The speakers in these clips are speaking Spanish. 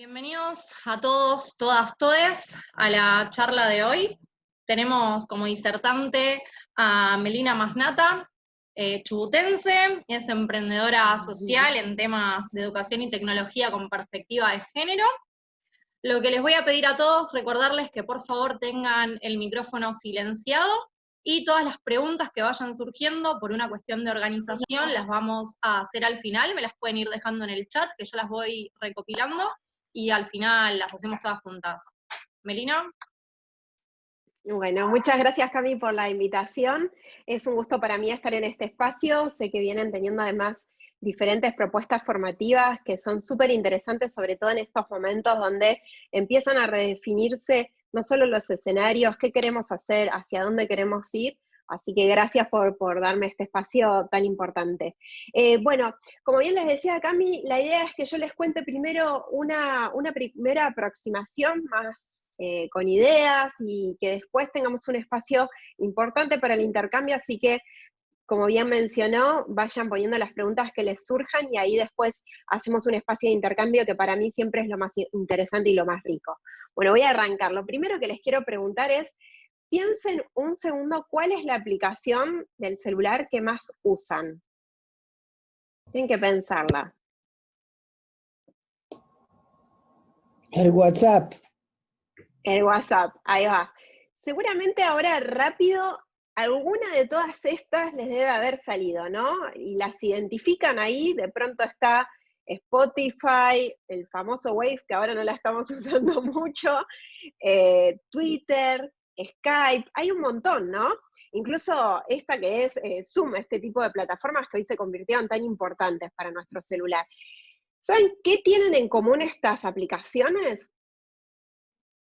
Bienvenidos a todos, todas, todes a la charla de hoy. Tenemos como disertante a Melina Masnata, chubutense, es emprendedora social en temas de educación y tecnología con perspectiva de género. Lo que les voy a pedir a todos, recordarles que por favor tengan el micrófono silenciado y todas las preguntas que vayan surgiendo por una cuestión de organización las vamos a hacer al final, me las pueden ir dejando en el chat que yo las voy recopilando y al final las hacemos todas juntas. Melina. Bueno, muchas gracias Cami por la invitación. Es un gusto para mí estar en este espacio. Sé que vienen teniendo además diferentes propuestas formativas que son súper interesantes, sobre todo en estos momentos donde empiezan a redefinirse no solo los escenarios, qué queremos hacer, hacia dónde queremos ir. Así que gracias por darme este espacio tan importante. Bueno, como bien les decía Cami, la idea es que yo les cuente primero una primera aproximación más con ideas y que después tengamos un espacio importante para el intercambio, así que, como bien mencionó, vayan poniendo las preguntas que les surjan y ahí después hacemos un espacio de intercambio que para mí siempre es lo más interesante y lo más rico. Bueno, voy a arrancar. Lo primero que les quiero preguntar es, piensen un segundo, ¿cuál es la aplicación del celular que más usan? Tienen que pensarla. El WhatsApp. El WhatsApp, ahí va. Seguramente ahora rápido, alguna de todas estas les debe haber salido, ¿no? Y las identifican ahí, de pronto está Spotify, el famoso Waze, que ahora no la estamos usando mucho, Twitter, Skype, hay un montón, ¿no? Incluso esta que es Zoom, este tipo de plataformas que hoy se convirtieron tan importantes para nuestro celular. ¿Saben qué tienen en común estas aplicaciones?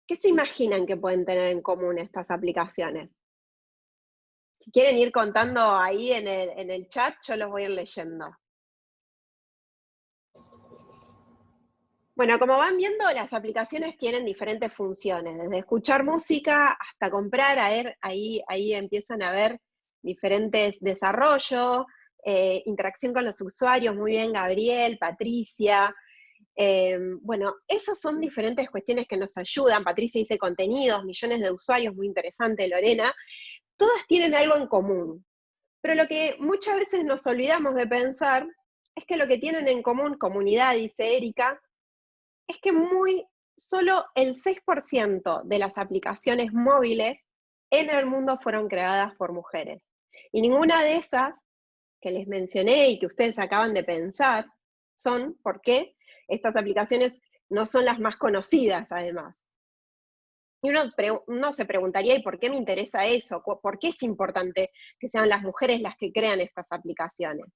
¿Qué se imaginan que pueden tener en común estas aplicaciones? Si quieren ir contando ahí en el chat, yo los voy a ir leyendo. Bueno, como van viendo, las aplicaciones tienen diferentes funciones, desde escuchar música hasta comprar, ahí empiezan a ver diferentes desarrollos, interacción con los usuarios, muy bien Gabriel, Patricia. Bueno, esas son diferentes cuestiones que nos ayudan. Patricia dice contenidos, millones de usuarios, muy interesante, Lorena. Todas tienen algo en común. Pero lo que muchas veces nos olvidamos de pensar es que lo que tienen en común, comunidad, dice Erika, es que solo el 6% de las aplicaciones móviles en el mundo fueron creadas por mujeres. Y ninguna de esas que les mencioné y que ustedes acaban de pensar son, ¿por qué? Estas aplicaciones no son las más conocidas, además. Y uno se preguntaría, ¿y por qué me interesa eso? ¿Por qué es importante que sean las mujeres las que crean estas aplicaciones?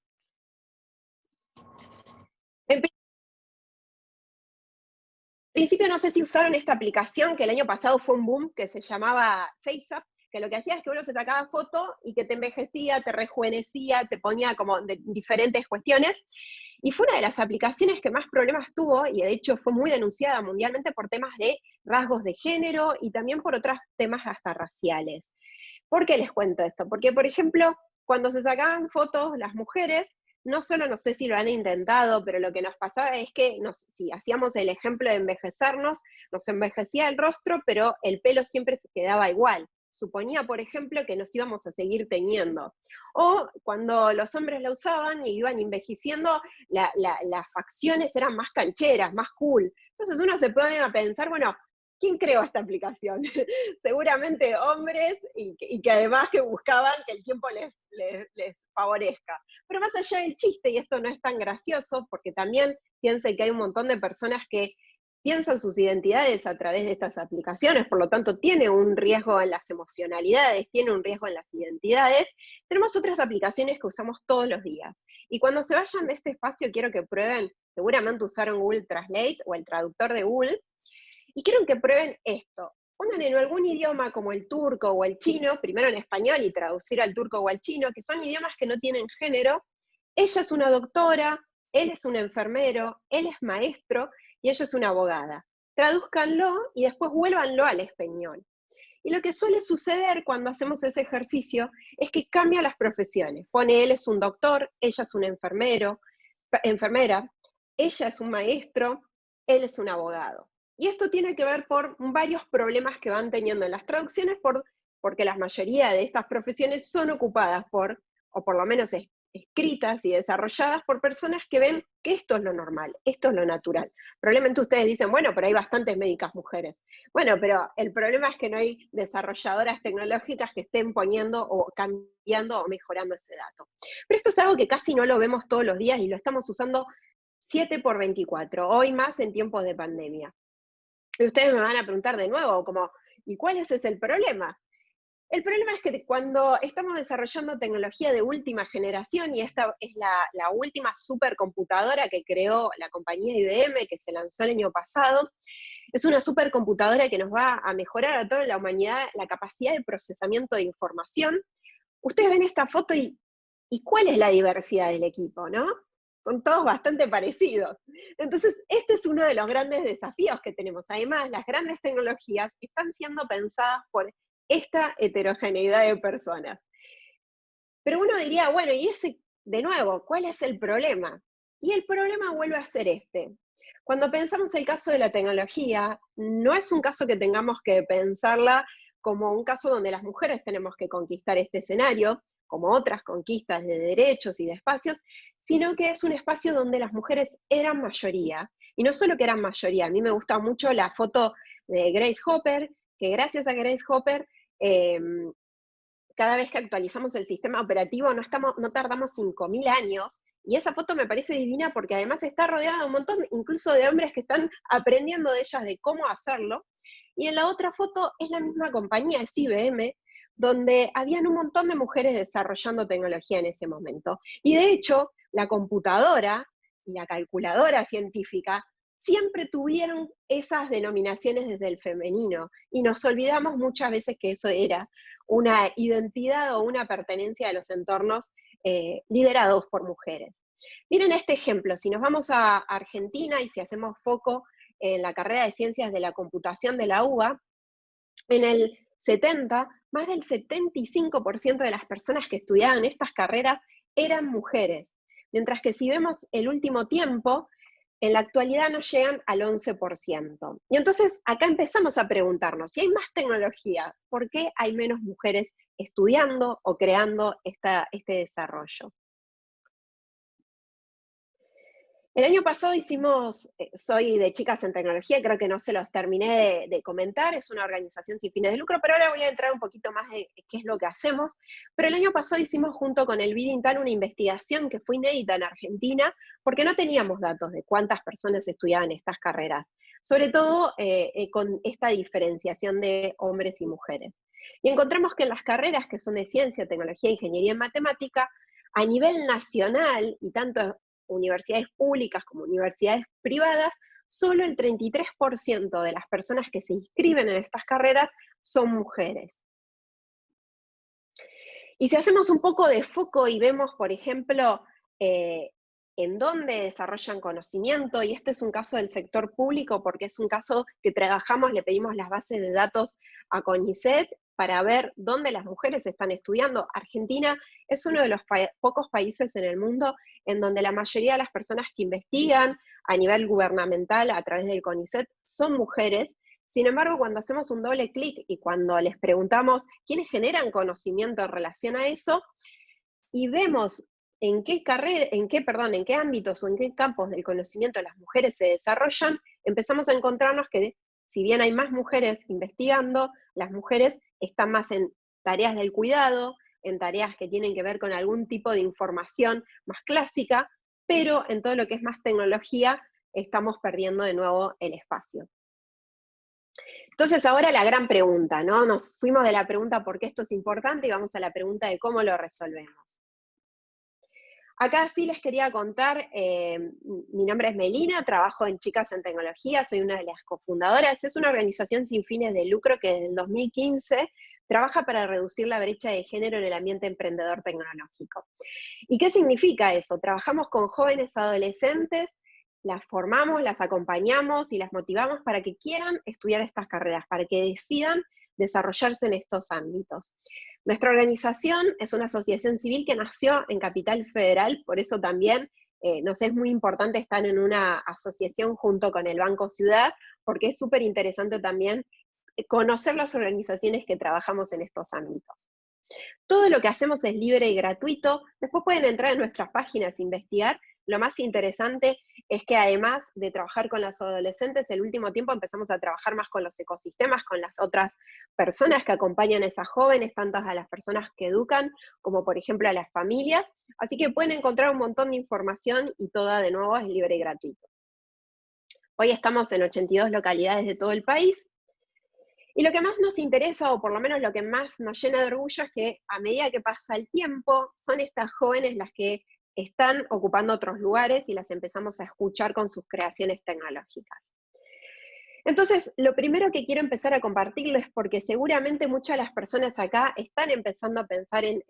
En principio, no sé si usaron esta aplicación, que el año pasado fue un boom, que se llamaba FaceApp, que lo que hacía es que uno se sacaba foto y que te envejecía, te rejuvenecía, te ponía como de diferentes cuestiones. Y fue una de las aplicaciones que más problemas tuvo, y de hecho fue muy denunciada mundialmente por temas de rasgos de género y también por otros temas hasta raciales. ¿Por qué les cuento esto? Porque, por ejemplo, cuando se sacaban fotos las mujeres, no solo, no sé si lo han intentado, pero lo que nos pasaba es que si hacíamos el ejemplo de envejecernos, nos envejecía el rostro, pero el pelo siempre se quedaba igual. Suponía, por ejemplo, que nos íbamos a seguir teniendo. O cuando los hombres la usaban y iban envejeciendo, las facciones eran más cancheras, más cool. Entonces uno se pone a pensar, bueno, ¿quién creó esta aplicación? Seguramente hombres y que además que buscaban que el tiempo les favorezca. Pero más allá del chiste, y esto no es tan gracioso, porque también piensen que hay un montón de personas que piensan sus identidades a través de estas aplicaciones, por lo tanto tiene un riesgo en las emocionalidades, tiene un riesgo en las identidades. Tenemos otras aplicaciones que usamos todos los días. Y cuando se vayan de este espacio quiero que prueben, seguramente usaron Google Translate o el traductor de Google, y quiero que prueben esto. Pongan en algún idioma como el turco o el chino, primero en español y traducir al turco o al chino, que son idiomas que no tienen género. Ella es una doctora, él es un enfermero, él es maestro y ella es una abogada. Tradúzcanlo y después vuélvanlo al español. Y lo que suele suceder cuando hacemos ese ejercicio es que cambia las profesiones. Pone él es un doctor, ella es un enfermera, ella es un maestro, él es un abogado. Y esto tiene que ver por varios problemas que van teniendo en las traducciones, porque la mayoría de estas profesiones son ocupadas por, o por lo menos escritas y desarrolladas por personas que ven que esto es lo normal, esto es lo natural. Probablemente ustedes dicen, bueno, pero hay bastantes médicas mujeres. Bueno, pero el problema es que no hay desarrolladoras tecnológicas que estén poniendo o cambiando o mejorando ese dato. Pero esto es algo que casi no lo vemos todos los días y lo estamos usando 7/24, hoy más en tiempos de pandemia. Y ustedes me van a preguntar de nuevo, como, ¿y cuál es el problema? El problema es que cuando estamos desarrollando tecnología de última generación, y esta es la última supercomputadora que creó la compañía IBM, que se lanzó el año pasado, es una supercomputadora que nos va a mejorar a toda la humanidad la capacidad de procesamiento de información. Ustedes ven esta foto y ¿cuál es la diversidad del equipo, no? Son todos bastante parecidos. Entonces, este es uno de los grandes desafíos que tenemos. Además, las grandes tecnologías están siendo pensadas por esta heterogeneidad de personas. Pero uno diría, bueno, y ese, de nuevo, ¿cuál es el problema? Y el problema vuelve a ser este. Cuando pensamos el caso de la tecnología, no es un caso que tengamos que pensarla como un caso donde las mujeres tenemos que conquistar este escenario, como otras conquistas de derechos y de espacios, sino que es un espacio donde las mujeres eran mayoría. Y no solo que eran mayoría, a mí me gusta mucho la foto de Grace Hopper, que gracias a Grace Hopper, cada vez que actualizamos el sistema operativo no tardamos 5.000 años, y esa foto me parece divina porque además está rodeada de un montón, incluso de hombres que están aprendiendo de ellas de cómo hacerlo, y en la otra foto es la misma compañía, es IBM, donde habían un montón de mujeres desarrollando tecnología en ese momento. Y de hecho, la computadora y la calculadora científica siempre tuvieron esas denominaciones desde el femenino, y nos olvidamos muchas veces que eso era una identidad o una pertenencia de los entornos liderados por mujeres. Miren este ejemplo, si nos vamos a Argentina y si hacemos foco en la carrera de Ciencias de la Computación de la UBA, en el 70, más del 75% de las personas que estudiaban estas carreras eran mujeres, mientras que si vemos el último tiempo, en la actualidad no llegan al 11%. Y entonces acá empezamos a preguntarnos, si hay más tecnología, ¿por qué hay menos mujeres estudiando o creando este desarrollo? El año pasado soy de Chicas en Tecnología, creo que no se los terminé de comentar, es una organización sin fines de lucro, pero ahora voy a entrar un poquito más de qué es lo que hacemos. Pero el año pasado hicimos junto con el BID-INTAN una investigación que fue inédita en Argentina, porque no teníamos datos de cuántas personas estudiaban estas carreras, sobre todo con esta diferenciación de hombres y mujeres. Y encontramos que en las carreras que son de ciencia, tecnología, ingeniería y matemática, a nivel nacional, y tanto universidades públicas como universidades privadas, solo el 33% de las personas que se inscriben en estas carreras son mujeres. Y si hacemos un poco de foco y vemos, por ejemplo, en dónde desarrollan conocimiento, y este es un caso del sector público porque es un caso que trabajamos, le pedimos las bases de datos a CONICET para ver dónde las mujeres están estudiando. Argentina es uno de los pocos países en el mundo en donde la mayoría de las personas que investigan a nivel gubernamental a través del CONICET son mujeres. Sin embargo, cuando hacemos un doble clic y cuando les preguntamos quiénes generan conocimiento en relación a eso, y vemos en qué ámbitos o en qué campos del conocimiento las mujeres se desarrollan, empezamos a encontrarnos que si bien hay más mujeres investigando, las mujeres están más en tareas del cuidado, en tareas que tienen que ver con algún tipo de información más clásica, pero en todo lo que es más tecnología estamos perdiendo de nuevo el espacio. Entonces ahora la gran pregunta, ¿no? Nos fuimos de la pregunta por qué esto es importante y vamos a la pregunta de cómo lo resolvemos. Acá sí les quería contar, mi nombre es Melina, trabajo en Chicas en Tecnología, soy una de las cofundadoras, es una organización sin fines de lucro que desde el 2015 trabaja para reducir la brecha de género en el ambiente emprendedor tecnológico. ¿Y qué significa eso? Trabajamos con jóvenes adolescentes, las formamos, las acompañamos y las motivamos para que quieran estudiar estas carreras, para que decidan desarrollarse en estos ámbitos. Nuestra organización es una asociación civil que nació en Capital Federal, por eso también nos es muy importante estar en una asociación junto con el Banco Ciudad, porque es súper interesante también conocer las organizaciones que trabajamos en estos ámbitos. Todo lo que hacemos es libre y gratuito. Después pueden entrar en nuestras páginas e investigar. Lo más interesante es que además de trabajar con las adolescentes, el último tiempo empezamos a trabajar más con los ecosistemas, con las otras personas que acompañan a esas jóvenes, tanto a las personas que educan, como por ejemplo a las familias. Así que pueden encontrar un montón de información y toda de nuevo es libre y gratuito. Hoy estamos en 82 localidades de todo el país. Y lo que más nos interesa, o por lo menos lo que más nos llena de orgullo, es que a medida que pasa el tiempo, son estas jóvenes las que están ocupando otros lugares y las empezamos a escuchar con sus creaciones tecnológicas. Entonces, lo primero que quiero empezar a compartirles, porque seguramente muchas de las personas acá están empezando a pensar en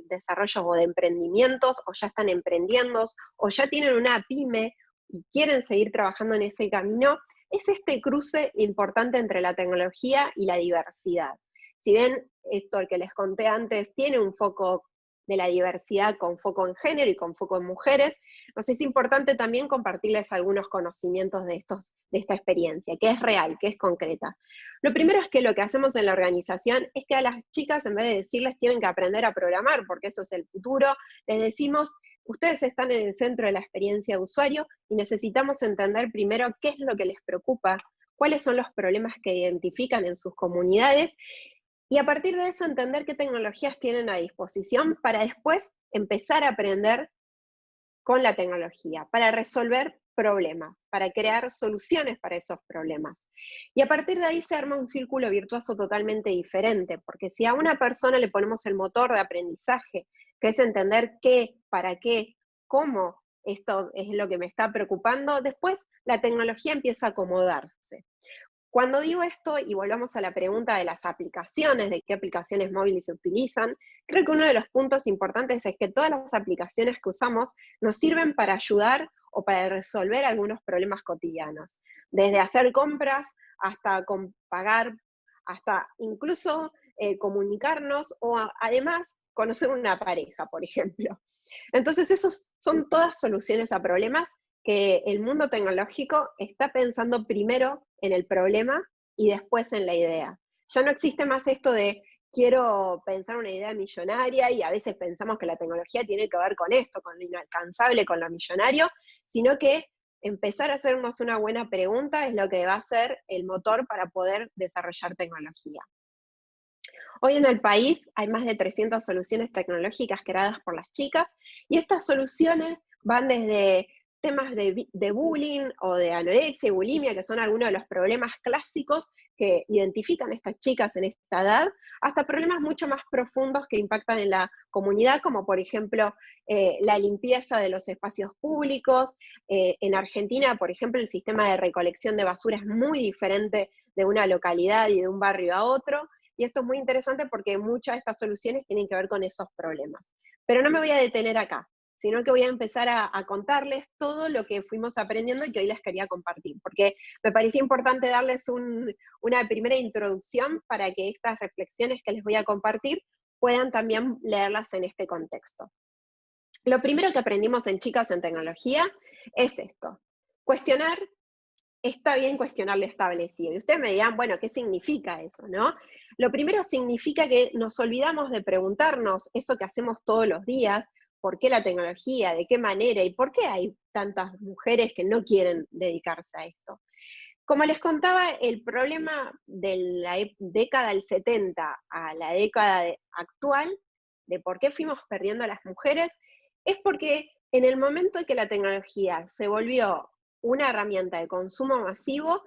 desarrollos o de emprendimientos, o ya están emprendiendo, o ya tienen una pyme y quieren seguir trabajando en ese camino, es este cruce importante entre la tecnología y la diversidad. Si bien esto que les conté antes tiene un foco de la diversidad con foco en género y con foco en mujeres, nos es importante también compartirles algunos conocimientos de esta experiencia, que es real, que es concreta. Lo primero es que lo que hacemos en la organización es que a las chicas, en vez de decirles tienen que aprender a programar, porque eso es el futuro, les decimos, ustedes están en el centro de la experiencia de usuario y necesitamos entender primero qué es lo que les preocupa, cuáles son los problemas que identifican en sus comunidades, y a partir de eso entender qué tecnologías tienen a disposición para después empezar a aprender con la tecnología, para resolver problemas, para crear soluciones para esos problemas. Y a partir de ahí se arma un círculo virtuoso totalmente diferente, porque si a una persona le ponemos el motor de aprendizaje, que es entender qué, para qué, cómo esto es lo que me está preocupando, después la tecnología empieza a acomodarse. Cuando digo esto, y volvamos a la pregunta de las aplicaciones, de qué aplicaciones móviles se utilizan, creo que uno de los puntos importantes es que todas las aplicaciones que usamos nos sirven para ayudar o para resolver algunos problemas cotidianos. Desde hacer compras, hasta pagar, hasta incluso comunicarnos, o además conocer una pareja, por ejemplo. Entonces, esos son todas soluciones a problemas que el mundo tecnológico está pensando primero en el problema y después en la idea. Ya no existe más esto de quiero pensar una idea millonaria y a veces pensamos que la tecnología tiene que ver con esto, con lo inalcanzable, con lo millonario, sino que empezar a hacernos una buena pregunta es lo que va a ser el motor para poder desarrollar tecnología. Hoy en el país hay más de 300 soluciones tecnológicas creadas por las chicas y estas soluciones van desde temas de bullying o de anorexia y bulimia, que son algunos de los problemas clásicos que identifican estas chicas en esta edad, hasta problemas mucho más profundos que impactan en la comunidad, como por ejemplo la limpieza de los espacios públicos. En Argentina, por ejemplo, el sistema de recolección de basura es muy diferente de una localidad y de un barrio a otro, y esto es muy interesante porque muchas de estas soluciones tienen que ver con esos problemas. Pero no me voy a detener acá, sino que voy a empezar a contarles todo lo que fuimos aprendiendo y que hoy les quería compartir, porque me parecía importante darles una primera introducción para que estas reflexiones que les voy a compartir puedan también leerlas en este contexto. Lo primero que aprendimos en Chicas en Tecnología es esto: cuestionar. Está bien cuestionar lo establecido. Y ustedes me dirán, bueno, ¿qué significa eso, no? Lo primero significa que nos olvidamos de preguntarnos eso que hacemos todos los días: ¿por qué la tecnología? ¿De qué manera? ¿Y por qué hay tantas mujeres que no quieren dedicarse a esto? Como les contaba, el problema de la década del 70 a la década actual, de por qué fuimos perdiendo a las mujeres, es porque en el momento en que la tecnología se volvió una herramienta de consumo masivo,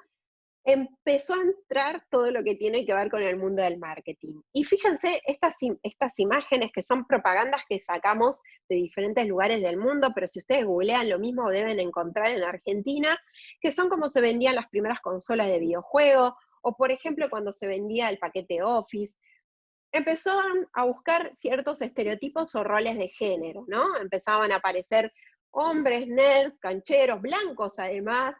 empezó a entrar todo lo que tiene que ver con el mundo del marketing. Y fíjense, estas imágenes que son propagandas que sacamos de diferentes lugares del mundo, pero si ustedes googlean lo mismo deben encontrar en Argentina, que son como se vendían las primeras consolas de videojuegos, o por ejemplo cuando se vendía el paquete Office. Empezaron a buscar ciertos estereotipos o roles de género, ¿no? Empezaban a aparecer hombres, nerds, cancheros, blancos además,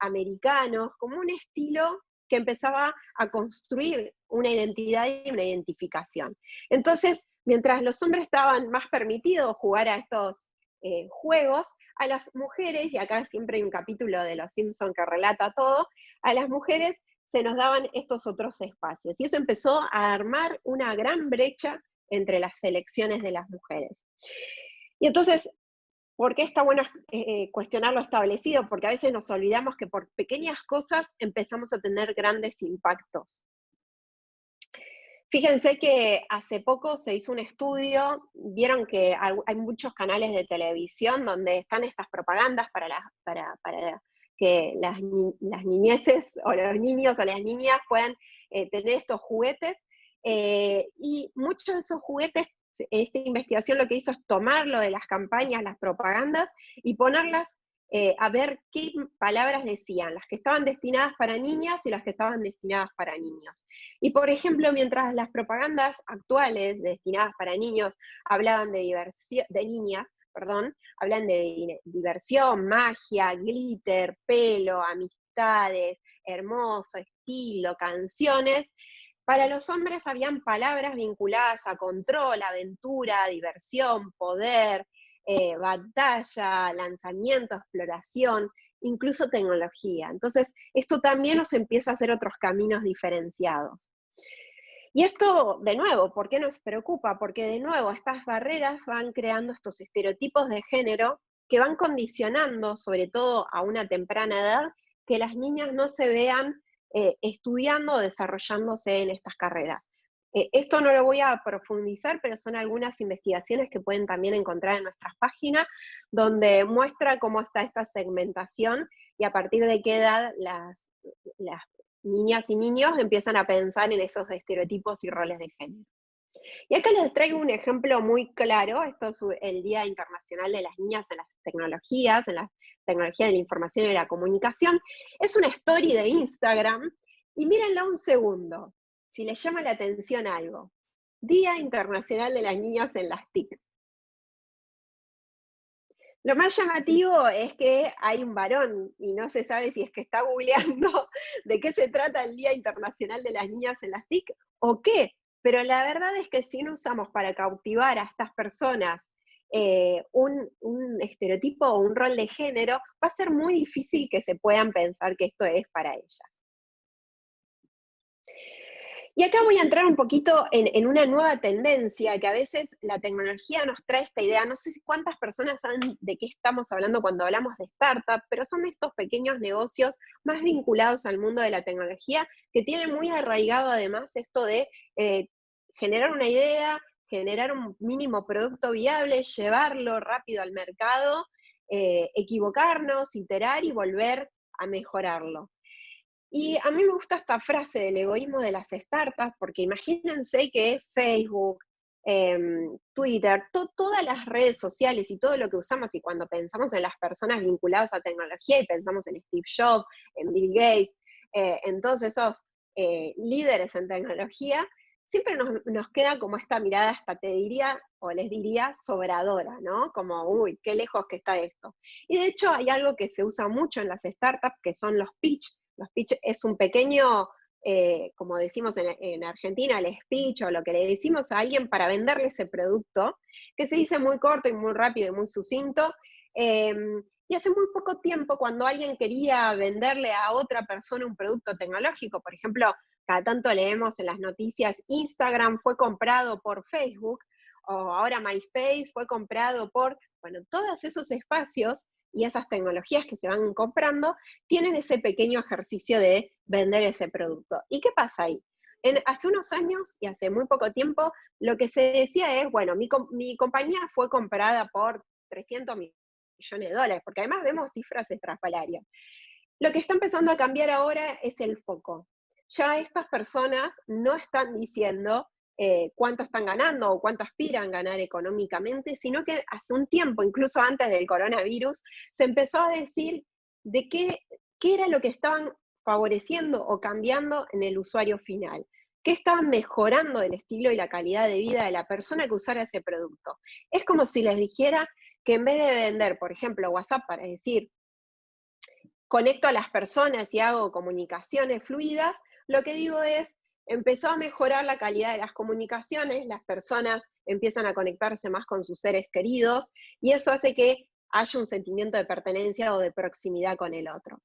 americanos, como un estilo que empezaba a construir una identidad y una identificación. Entonces, mientras los hombres estaban más permitidos jugar a estos juegos, a las mujeres, y acá siempre hay un capítulo de Los Simpson que relata todo, a las mujeres se nos daban estos otros espacios. Y eso empezó a armar una gran brecha entre las selecciones de las mujeres. Y entonces, ¿por qué está bueno cuestionar lo establecido? Porque a veces nos olvidamos que por pequeñas cosas empezamos a tener grandes impactos. Fíjense que hace poco se hizo un estudio, vieron que hay muchos canales de televisión donde están estas propagandas para que las niñeces o los niños o las niñas puedan tener estos juguetes, y muchos de esos juguetes, esta investigación lo que hizo es tomarlo de las campañas, las propagandas, y ponerlas a ver qué palabras decían, las que estaban destinadas para niñas y las que estaban destinadas para niños. Y por ejemplo, mientras las propagandas actuales destinadas para niños hablaban de niñas, hablan de diversión, magia, glitter, pelo, amistades, hermoso, estilo, canciones, para los hombres habían palabras vinculadas a control, aventura, diversión, poder, batalla, lanzamiento, exploración, incluso tecnología. Entonces, esto también nos empieza a hacer otros caminos diferenciados. Y esto, de nuevo, ¿por qué nos preocupa? Porque de nuevo estas barreras van creando estos estereotipos de género que van condicionando, sobre todo a una temprana edad, que las niñas no se vean estudiando o desarrollándose en estas carreras. Esto no lo voy a profundizar, pero son algunas investigaciones que pueden también encontrar en nuestras páginas, donde muestra cómo está esta segmentación y a partir de qué edad las niñas y niños empiezan a pensar en esos estereotipos y roles de género. Y acá les traigo un ejemplo muy claro. Esto es el Día Internacional de las Niñas en las Tecnologías, en la tecnología de la información y la comunicación. Es una story de Instagram, y mírenla un segundo, si les llama la atención algo. Día Internacional de las Niñas en las TIC. Lo más llamativo es que hay un varón, y no se sabe si es que está googleando de qué se trata el Día Internacional de las Niñas en las TIC o qué, pero la verdad es que si no usamos para cautivar a estas personas un estereotipo o un rol de género, va a ser muy difícil que se puedan pensar que esto es para ellas. Y acá voy a entrar un poquito en una nueva tendencia, que a veces la tecnología nos trae esta idea. No sé cuántas personas saben de qué estamos hablando cuando hablamos de startup, pero son estos pequeños negocios más vinculados al mundo de la tecnología, que tienen muy arraigado además esto de generar una idea, generar un mínimo producto viable, llevarlo rápido al mercado, equivocarnos, iterar y volver a mejorarlo. Y a mí me gusta esta frase del egoísmo de las startups, porque imagínense que Facebook, Twitter, todas las redes sociales y todo lo que usamos, y cuando pensamos en las personas vinculadas a tecnología y pensamos en Steve Jobs, en Bill Gates, en todos esos líderes en tecnología, siempre nos queda como esta mirada, hasta te diría, o les diría, sobradora, ¿no? Como, uy, qué lejos que está esto. Y de hecho hay algo que se usa mucho en las startups, que son los pitch. Los pitch es un pequeño, como decimos en Argentina, el speech, o lo que le decimos a alguien para venderle ese producto, que se dice muy corto y muy rápido y muy sucinto. Y hace muy poco tiempo, cuando alguien quería venderle a otra persona un producto tecnológico, por ejemplo, cada tanto leemos en las noticias, Instagram fue comprado por Facebook, o ahora MySpace fue comprado por, bueno, todos esos espacios y esas tecnologías que se van comprando, tienen ese pequeño ejercicio de vender ese producto. ¿Y qué pasa ahí? Hace unos años y hace muy poco tiempo, lo que se decía es, bueno, mi compañía fue comprada por 300 millones de dólares, porque además vemos cifras estrafalarias. Lo que está empezando a cambiar ahora es el foco. Ya estas personas no están diciendo cuánto están ganando o cuánto aspiran a ganar económicamente, sino que hace un tiempo, incluso antes del coronavirus, se empezó a decir de qué era lo que estaban favoreciendo o cambiando en el usuario final, qué estaban mejorando del estilo y la calidad de vida de la persona que usara ese producto. Es como si les dijera que en vez de vender, por ejemplo, WhatsApp para decir, conecto a las personas y hago comunicaciones fluidas, lo que digo es, empezó a mejorar la calidad de las comunicaciones, las personas empiezan a conectarse más con sus seres queridos, y eso hace que haya un sentimiento de pertenencia o de proximidad con el otro.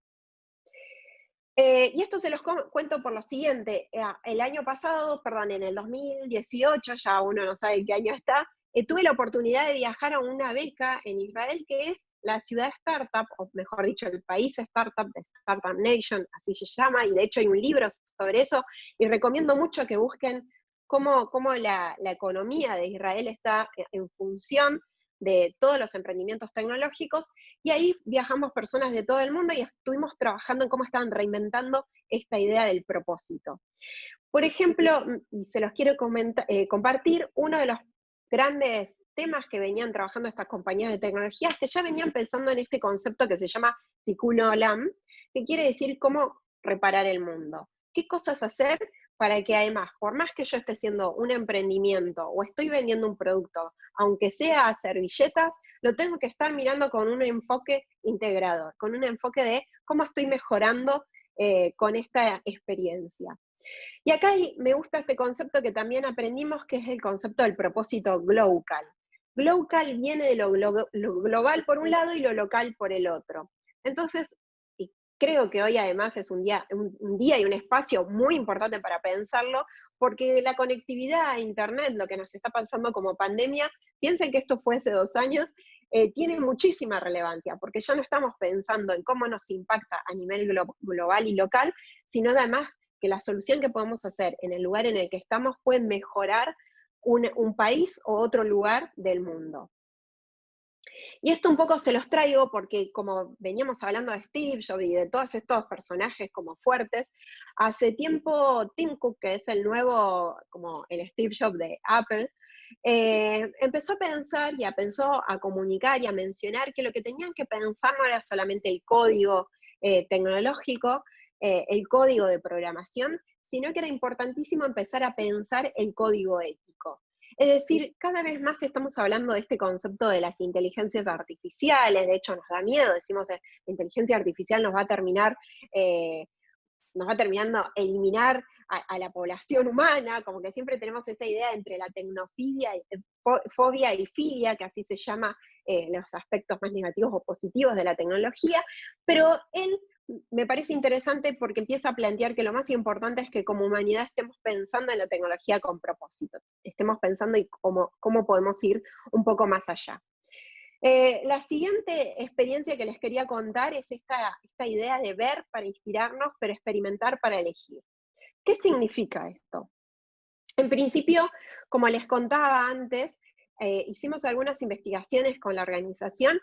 Y esto se los cuento por lo siguiente, el año pasado, perdón, en el 2018, ya uno no sabe qué año está, tuve la oportunidad de viajar a una beca en Israel, que es la ciudad startup, o mejor dicho, el país startup, de Startup Nation, así se llama, y de hecho hay un libro sobre eso, y recomiendo mucho que busquen cómo la economía de Israel está en función de todos los emprendimientos tecnológicos, y ahí viajamos personas de todo el mundo y estuvimos trabajando en cómo estaban reinventando esta idea del propósito. Por ejemplo, y se los quiero compartir, uno de los grandes temas que venían trabajando estas compañías de tecnología es que ya venían pensando en este concepto que se llama Tikkun Olam, que quiere decir cómo reparar el mundo. ¿Qué cosas hacer para que además, por más que yo esté haciendo un emprendimiento o estoy vendiendo un producto, aunque sea servilletas, lo tengo que estar mirando con un enfoque integrador, con un enfoque de cómo estoy mejorando con esta experiencia? Y acá me gusta este concepto que también aprendimos, que es el concepto del propósito Glocal. Glocal viene de lo global por un lado y lo local por el otro. Entonces, y creo que hoy además es un día y un espacio muy importante para pensarlo, porque la conectividad a Internet, lo que nos está pasando como pandemia, piensen que esto fue hace 2 años, tiene muchísima relevancia, porque ya no estamos pensando en cómo nos impacta a nivel global y local, sino además que la solución que podemos hacer en el lugar en el que estamos puede mejorar un país o otro lugar del mundo. Y esto un poco se los traigo porque, como veníamos hablando de Steve Jobs y de todos estos personajes como fuertes, hace tiempo Tim Cook, que es el nuevo, como el Steve Jobs de Apple, empezó a pensar y empezó a comunicar y a mencionar que lo que tenían que pensar no era solamente el código tecnológico, el código de programación, sino que era importantísimo empezar a pensar el código ético. Es decir, cada vez más estamos hablando de este concepto de las inteligencias artificiales, de hecho nos da miedo, decimos la inteligencia artificial nos va a terminar, nos va terminando eliminar a la población humana, como que siempre tenemos esa idea entre la tecnofobia y filia, que así se llama los aspectos más negativos o positivos de la tecnología, pero él me parece interesante porque empieza a plantear que lo más importante es que como humanidad estemos pensando en la tecnología con propósito, estemos pensando en cómo podemos ir un poco más allá. La siguiente experiencia que les quería contar es esta idea de ver para inspirarnos, pero experimentar para elegir. ¿Qué significa esto? En principio, como les contaba antes, hicimos algunas investigaciones con la organización,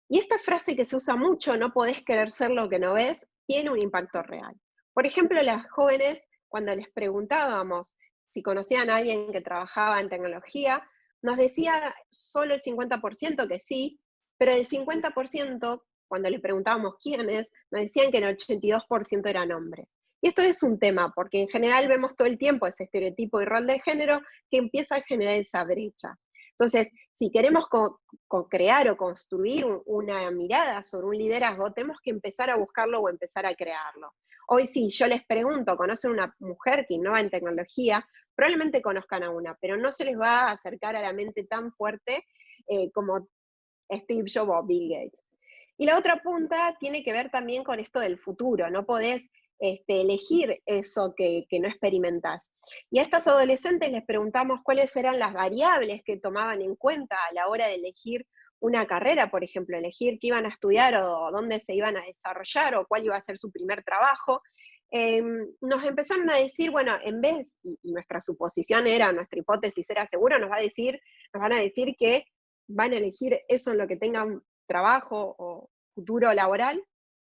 y esta frase que se usa mucho, no podés querer ser lo que no ves, tiene un impacto real. Por ejemplo, las jóvenes, cuando les preguntábamos si conocían a alguien que trabajaba en tecnología, nos decía solo el 50% que sí, pero el 50%, cuando les preguntábamos quiénes, nos decían que el 82% eran hombres. Y esto es un tema, porque en general vemos todo el tiempo ese estereotipo y rol de género que empieza a generar esa brecha. Entonces, si queremos crear o construir una mirada sobre un liderazgo, tenemos que empezar a buscarlo o empezar a crearlo. Hoy si yo les pregunto, ¿conocen una mujer que innova en tecnología? Probablemente conozcan a una, pero no se les va a acercar a la mente tan fuerte como Steve Jobs o Bill Gates. Y la otra punta tiene que ver también con esto del futuro, no podés elegir eso que no experimentás. Y a estas adolescentes les preguntamos cuáles eran las variables que tomaban en cuenta a la hora de elegir una carrera, por ejemplo, elegir qué iban a estudiar o dónde se iban a desarrollar o cuál iba a ser su primer trabajo. Nos empezaron a decir, bueno, en vez, y nuestra suposición era, nuestra hipótesis era segura, nos van a decir que van a elegir eso en lo que tengan trabajo o futuro laboral,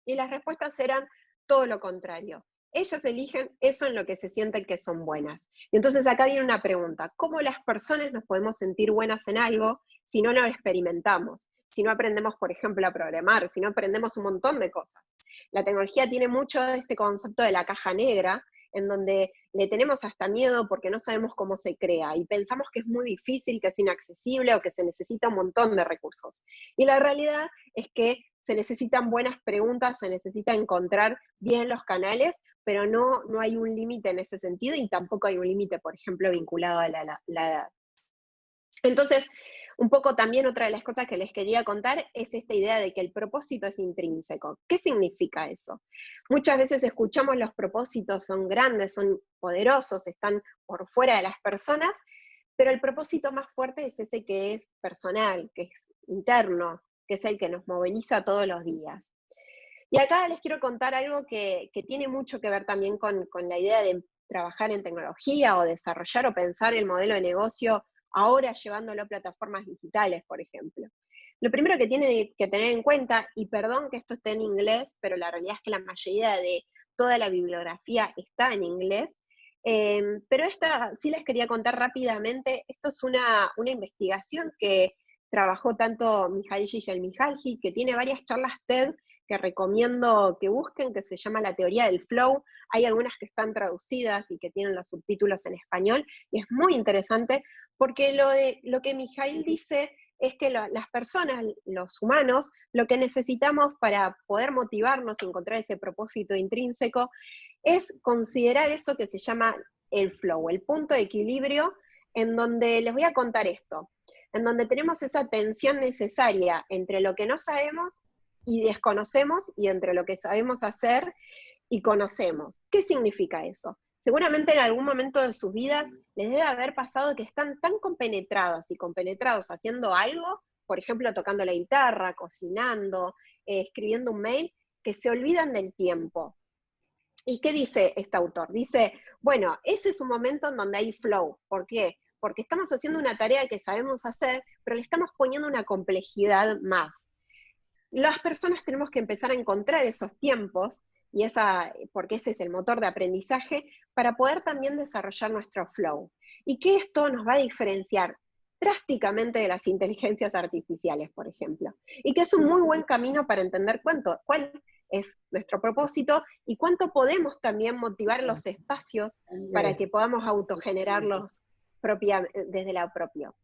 y las respuestas eran todo lo contrario. Ellas eligen eso en lo que se sienten que son buenas. Y entonces acá viene una pregunta: ¿cómo las personas nos podemos sentir buenas en algo si no lo experimentamos? Si no aprendemos, por ejemplo, a programar, si no aprendemos un montón de cosas. La tecnología tiene mucho de este concepto de la caja negra, en donde le tenemos hasta miedo porque no sabemos cómo se crea y pensamos que es muy difícil, que es inaccesible o que se necesita un montón de recursos. Y la realidad es que se necesitan buenas preguntas, se necesita encontrar bien los canales, pero no hay un límite en ese sentido y tampoco hay un límite, por ejemplo, vinculado a la edad. Entonces, un poco también otra de las cosas que les quería contar es esta idea de que el propósito es intrínseco. ¿Qué significa eso? Muchas veces escuchamos los propósitos, son grandes, son poderosos, están por fuera de las personas, pero el propósito más fuerte es ese que es personal, que es interno, que es el que nos moviliza todos los días. Y acá les quiero contar algo que tiene mucho que ver también con la idea de trabajar en tecnología o desarrollar o pensar el modelo de negocio ahora llevándolo a plataformas digitales, por ejemplo. Lo primero que tienen que tener en cuenta, y perdón que esto esté en inglés, pero la realidad es que la mayoría de toda la bibliografía está en inglés, pero esta sí les quería contar rápidamente. Esto es una investigación que trabajó tanto Mihaly Csikszentmihalyi, que tiene varias charlas TED que recomiendo que busquen, que se llama La teoría del flow. Hay algunas que están traducidas y que tienen los subtítulos en español, y es muy interesante porque lo que Mihaly dice es que las personas, los humanos, lo que necesitamos para poder motivarnos y encontrar ese propósito intrínseco es considerar eso que se llama el flow, el punto de equilibrio, en donde les voy a contar esto, en donde tenemos esa tensión necesaria entre lo que no sabemos y desconocemos, y entre lo que sabemos hacer y conocemos. ¿Qué significa eso? Seguramente en algún momento de sus vidas les debe haber pasado que están tan compenetradas y compenetrados haciendo algo, por ejemplo, tocando la guitarra, cocinando, escribiendo un mail, que se olvidan del tiempo. ¿Y qué dice este autor? Dice, bueno, ese es un momento en donde hay flow. ¿Por qué? Porque estamos haciendo una tarea que sabemos hacer, pero le estamos poniendo una complejidad más. Las personas tenemos que empezar a encontrar esos tiempos, porque ese es el motor de aprendizaje, para poder también desarrollar nuestro flow. Y que esto nos va a diferenciar drásticamente de las inteligencias artificiales, por ejemplo. Y que es un muy buen camino para entender cuál es nuestro propósito y cuánto podemos también motivar los espacios para que podamos autogenerarlos desde lo propio.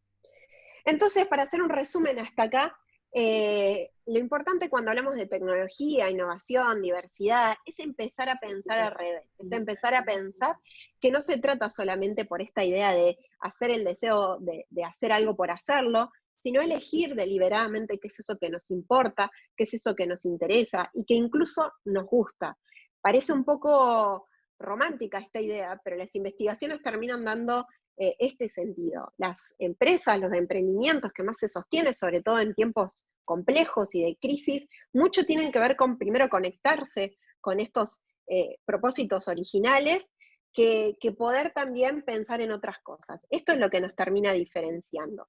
Entonces, para hacer un resumen hasta acá, lo importante cuando hablamos de tecnología, innovación, diversidad, es empezar a pensar al revés, es empezar a pensar que no se trata solamente por esta idea de hacer el deseo de hacer algo por hacerlo, sino elegir deliberadamente qué es eso que nos importa, qué es eso que nos interesa y que incluso nos gusta. Parece un poco romántica esta idea, pero las investigaciones terminan dando este sentido. Las empresas, los emprendimientos que más se sostienen, sobre todo en tiempos complejos y de crisis, mucho tienen que ver con primero conectarse con estos propósitos originales, que poder también pensar en otras cosas. Esto es lo que nos termina diferenciando.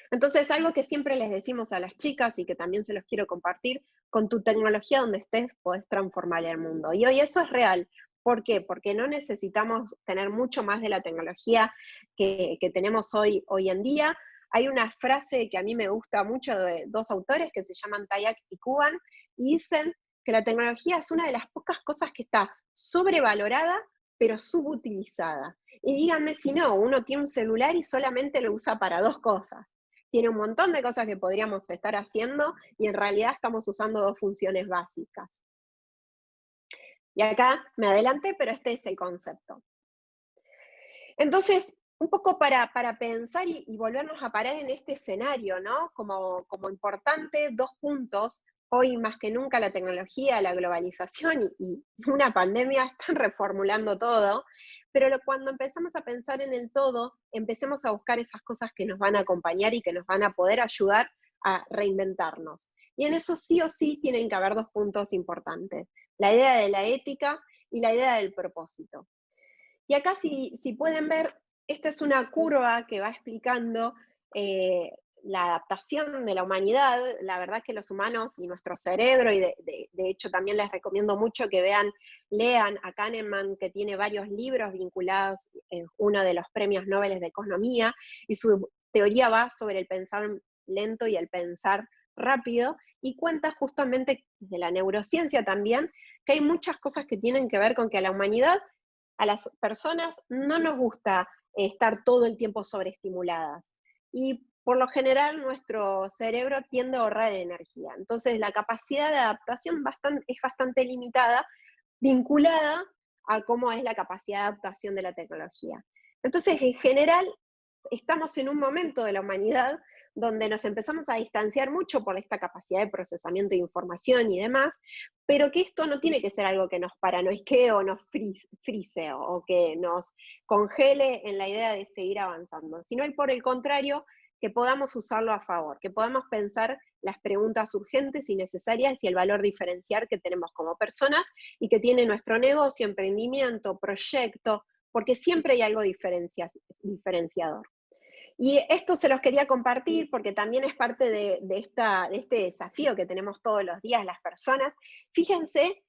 Entonces, algo que siempre les decimos a las chicas y que también se los quiero compartir, con tu tecnología donde estés podés transformar el mundo. Y hoy eso es real. ¿Por qué? Porque no necesitamos tener mucho más de la tecnología que tenemos hoy en día. Hay una frase que a mí me gusta mucho de dos autores que se llaman Tayak y Kuban, y dicen que la tecnología es una de las pocas cosas que está sobrevalorada, pero subutilizada. Y díganme si no, uno tiene un celular y solamente lo usa para dos cosas. Tiene un montón de cosas que podríamos estar haciendo y en realidad estamos usando dos funciones básicas. Y acá me adelanté, pero este es el concepto. Entonces, un poco para pensar y volvernos a parar en este escenario, ¿no? Como importante, dos puntos. Hoy más que nunca la tecnología, la globalización y una pandemia están reformulando todo, pero cuando empezamos a pensar en el todo, empecemos a buscar esas cosas que nos van a acompañar y que nos van a poder ayudar a reinventarnos. Y en eso sí o sí tienen que haber dos puntos importantes: la idea de la ética y la idea del propósito. Y acá, si pueden ver, esta es una curva que va explicando la adaptación de la humanidad. La verdad es que los humanos y nuestro cerebro, y de hecho también les recomiendo mucho que lean a Kahneman, que tiene varios libros vinculados en uno de los premios Nobel de Economía, y su teoría va sobre el pensar lento y el pensar rápido, y cuenta justamente desde la neurociencia también, que hay muchas cosas que tienen que ver con que a la humanidad, a las personas, no nos gusta estar todo el tiempo sobreestimuladas. Y por lo general nuestro cerebro tiende a ahorrar energía. Entonces la capacidad de adaptación es bastante limitada, vinculada a cómo es la capacidad de adaptación de la tecnología. Entonces, en general, estamos en un momento de la humanidad donde nos empezamos a distanciar mucho por esta capacidad de procesamiento de información y demás, pero que esto no tiene que ser algo que nos paranoique o nos frise o que nos congele en la idea de seguir avanzando, sino por el contrario, que podamos usarlo a favor, que podamos pensar las preguntas urgentes y necesarias y el valor diferencial que tenemos como personas y que tiene nuestro negocio, emprendimiento, proyecto, porque siempre hay algo diferenciador. Y esto se los quería compartir porque también es parte de este desafío que tenemos todos los días las personas. Fíjense,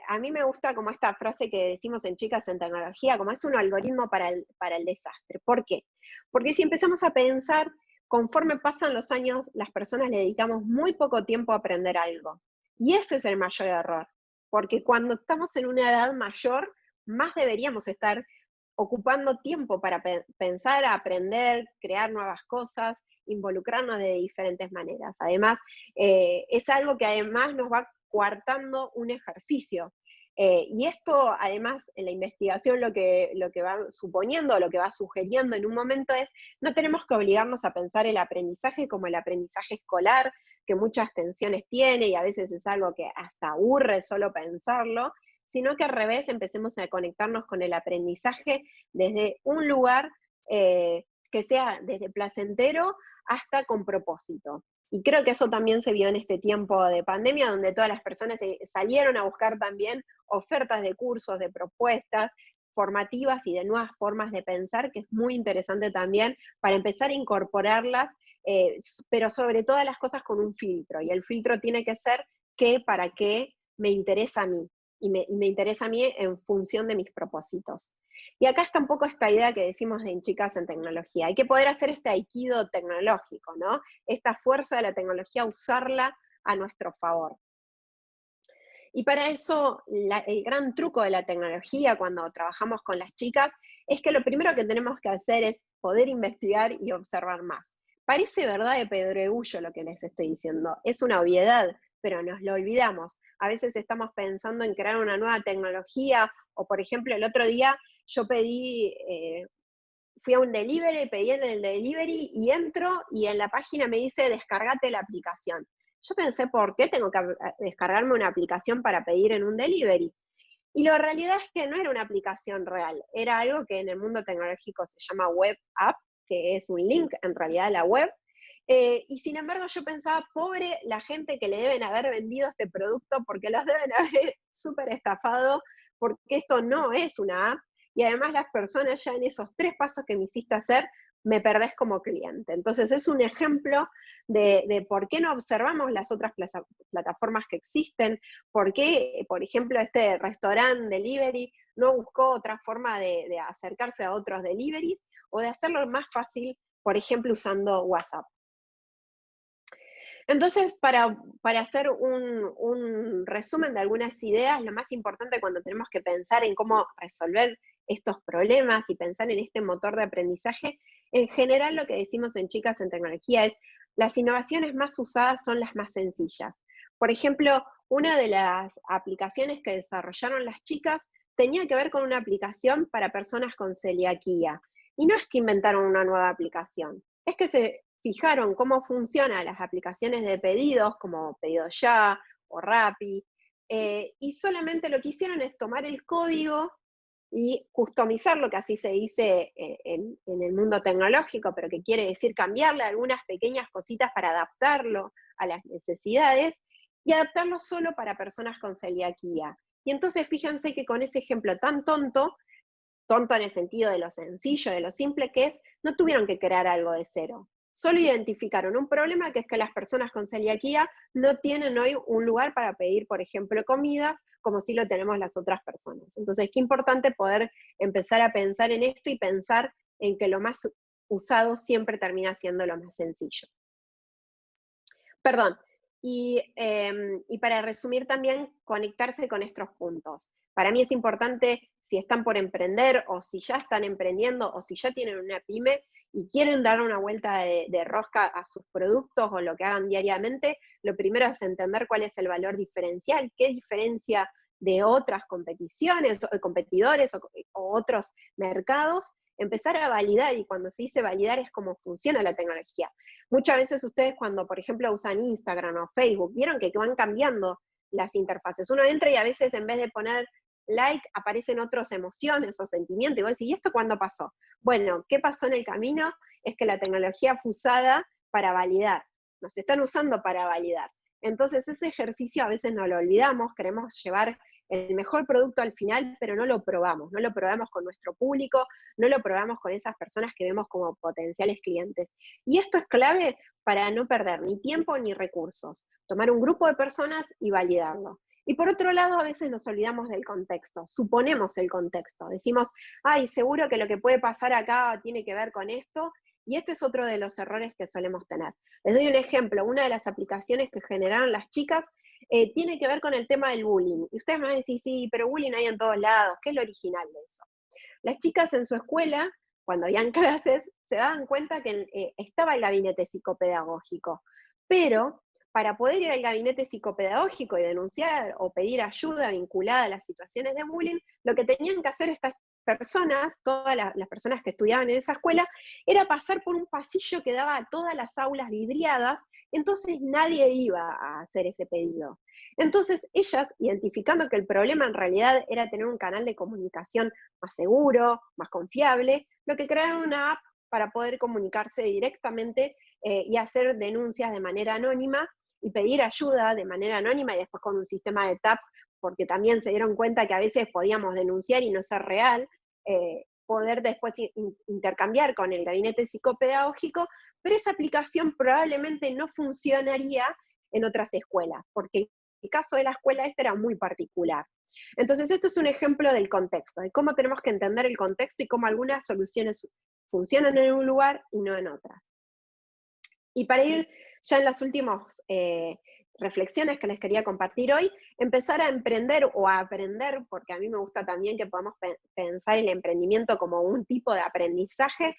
a mí me gusta como esta frase que decimos en Chicas en Tecnología, como es un algoritmo para el desastre. ¿Por qué? Porque si empezamos a pensar, conforme pasan los años, las personas le dedicamos muy poco tiempo a aprender algo. Y ese es el mayor error, porque cuando estamos en una edad mayor, más deberíamos estar ocupando tiempo para pensar, aprender, crear nuevas cosas, involucrarnos de diferentes maneras. Además, es algo que además nos va coartando un ejercicio. Y esto, además, en la investigación lo que va suponiendo, lo que va sugiriendo en un momento es, no tenemos que obligarnos a pensar el aprendizaje como el aprendizaje escolar, que muchas tensiones tiene y a veces es algo que hasta aburre solo pensarlo, sino que al revés empecemos a conectarnos con el aprendizaje desde un lugar que sea desde placentero hasta con propósito. Y creo que eso también se vio en este tiempo de pandemia, donde todas las personas salieron a buscar también ofertas de cursos, de propuestas formativas y de nuevas formas de pensar, que es muy interesante también para empezar a incorporarlas, pero sobre todas las cosas con un filtro. Y el filtro tiene que ser qué, para qué me interesa a mí. Y me interesa a mí en función de mis propósitos. Y acá está un poco esta idea que decimos en Chicas en Tecnología. Hay que poder hacer este aikido tecnológico, ¿no? Esta fuerza de la tecnología, usarla a nuestro favor. Y para eso, el gran truco de la tecnología cuando trabajamos con las chicas es que lo primero que tenemos que hacer es poder investigar y observar más. Parece verdad de pedregullo lo que les estoy diciendo, es una obviedad, pero nos lo olvidamos. A veces estamos pensando en crear una nueva tecnología, o por ejemplo, el otro día yo fui a un delivery, pedí en el delivery y entro y en la página me dice descargate la aplicación. Yo pensé, ¿por qué tengo que descargarme una aplicación para pedir en un delivery? Y la realidad es que no era una aplicación real, era algo que en el mundo tecnológico se llama web app, que es un link en realidad a la web. Y sin embargo yo pensaba, pobre la gente que le deben haber vendido este producto porque los deben haber súper estafado, porque esto no es una app, y además las personas ya en esos 3 pasos que me hiciste hacer, me perdés como cliente. Entonces es un ejemplo de por qué no observamos las otras plataformas que existen, por qué, por ejemplo, este restaurante delivery no buscó otra forma de acercarse a otros deliveries, o de hacerlo más fácil, por ejemplo, usando WhatsApp. Entonces, para hacer un resumen de algunas ideas, lo más importante cuando tenemos que pensar en cómo resolver estos problemas y pensar en este motor de aprendizaje, en general lo que decimos en Chicas en Tecnología es, las innovaciones más usadas son las más sencillas. Por ejemplo, una de las aplicaciones que desarrollaron las chicas tenía que ver con una aplicación para personas con celiaquía. Y no es que inventaron una nueva aplicación, es que se fijaron cómo funcionan las aplicaciones de pedidos, como Pedido Ya o Rappi, y solamente lo que hicieron es tomar el código y customizarlo, que así se dice en el mundo tecnológico, pero que quiere decir cambiarle algunas pequeñas cositas para adaptarlo a las necesidades, y adaptarlo solo para personas con celiaquía. Y entonces fíjense que con ese ejemplo tan tonto en el sentido de lo sencillo, de lo simple que es, no tuvieron que crear algo de cero. Solo identificaron un problema, que es que las personas con celiaquía no tienen hoy un lugar para pedir, por ejemplo, comidas, como sí lo tenemos las otras personas. Entonces, qué importante poder empezar a pensar en esto y pensar en que lo más usado siempre termina siendo lo más sencillo. Perdón. Y para resumir también, conectarse con estos puntos. Para mí es importante, si están por emprender, o si ya están emprendiendo, o si ya tienen una pyme, y quieren dar una vuelta de rosca a sus productos o lo que hagan diariamente, lo primero es entender cuál es el valor diferencial, qué diferencia de otras competiciones, o competidores o otros mercados, empezar a validar, y cuando se dice validar es cómo funciona la tecnología. Muchas veces ustedes cuando, por ejemplo, usan Instagram o Facebook, vieron que van cambiando las interfaces. Uno entra y a veces en vez de poner like, aparecen otras emociones o sentimientos, y vos decís, ¿y esto cuándo pasó? Bueno, ¿qué pasó en el camino? Es que la tecnología fue usada para validar, nos están usando para validar. Entonces ese ejercicio a veces no lo olvidamos, queremos llevar el mejor producto al final, pero no lo probamos con nuestro público, no lo probamos con esas personas que vemos como potenciales clientes. Y esto es clave para no perder ni tiempo ni recursos, tomar un grupo de personas y validarlo. Y por otro lado, a veces nos olvidamos del contexto, suponemos el contexto, decimos, ay, seguro que lo que puede pasar acá tiene que ver con esto, y este es otro de los errores que solemos tener. Les doy un ejemplo, una de las aplicaciones que generaron las chicas tiene que ver con el tema del bullying. Y ustedes me van a decir, sí, pero bullying hay en todos lados, ¿qué es lo original de eso? Las chicas en su escuela, cuando habían clases, se daban cuenta que estaba el gabinete psicopedagógico, pero para poder ir al gabinete psicopedagógico y denunciar o pedir ayuda vinculada a las situaciones de bullying, lo que tenían que hacer estas personas, todas las personas que estudiaban en esa escuela, era pasar por un pasillo que daba a todas las aulas vidriadas, entonces nadie iba a hacer ese pedido. Entonces ellas, identificando que el problema en realidad era tener un canal de comunicación más seguro, más confiable, lo que crearon una app para poder comunicarse directamente y hacer denuncias de manera anónima y pedir ayuda de manera anónima y después con un sistema de tabs, porque también se dieron cuenta que a veces podíamos denunciar y no ser real, poder después intercambiar con el gabinete psicopedagógico, pero esa aplicación probablemente no funcionaría en otras escuelas, porque el caso de la escuela esta era muy particular. Entonces esto es un ejemplo del contexto, de cómo tenemos que entender el contexto y cómo algunas soluciones funcionan en un lugar y no en otras. Y para ir ya en las últimas reflexiones que les quería compartir hoy, empezar a emprender o a aprender, porque a mí me gusta también que podamos pensar el emprendimiento como un tipo de aprendizaje,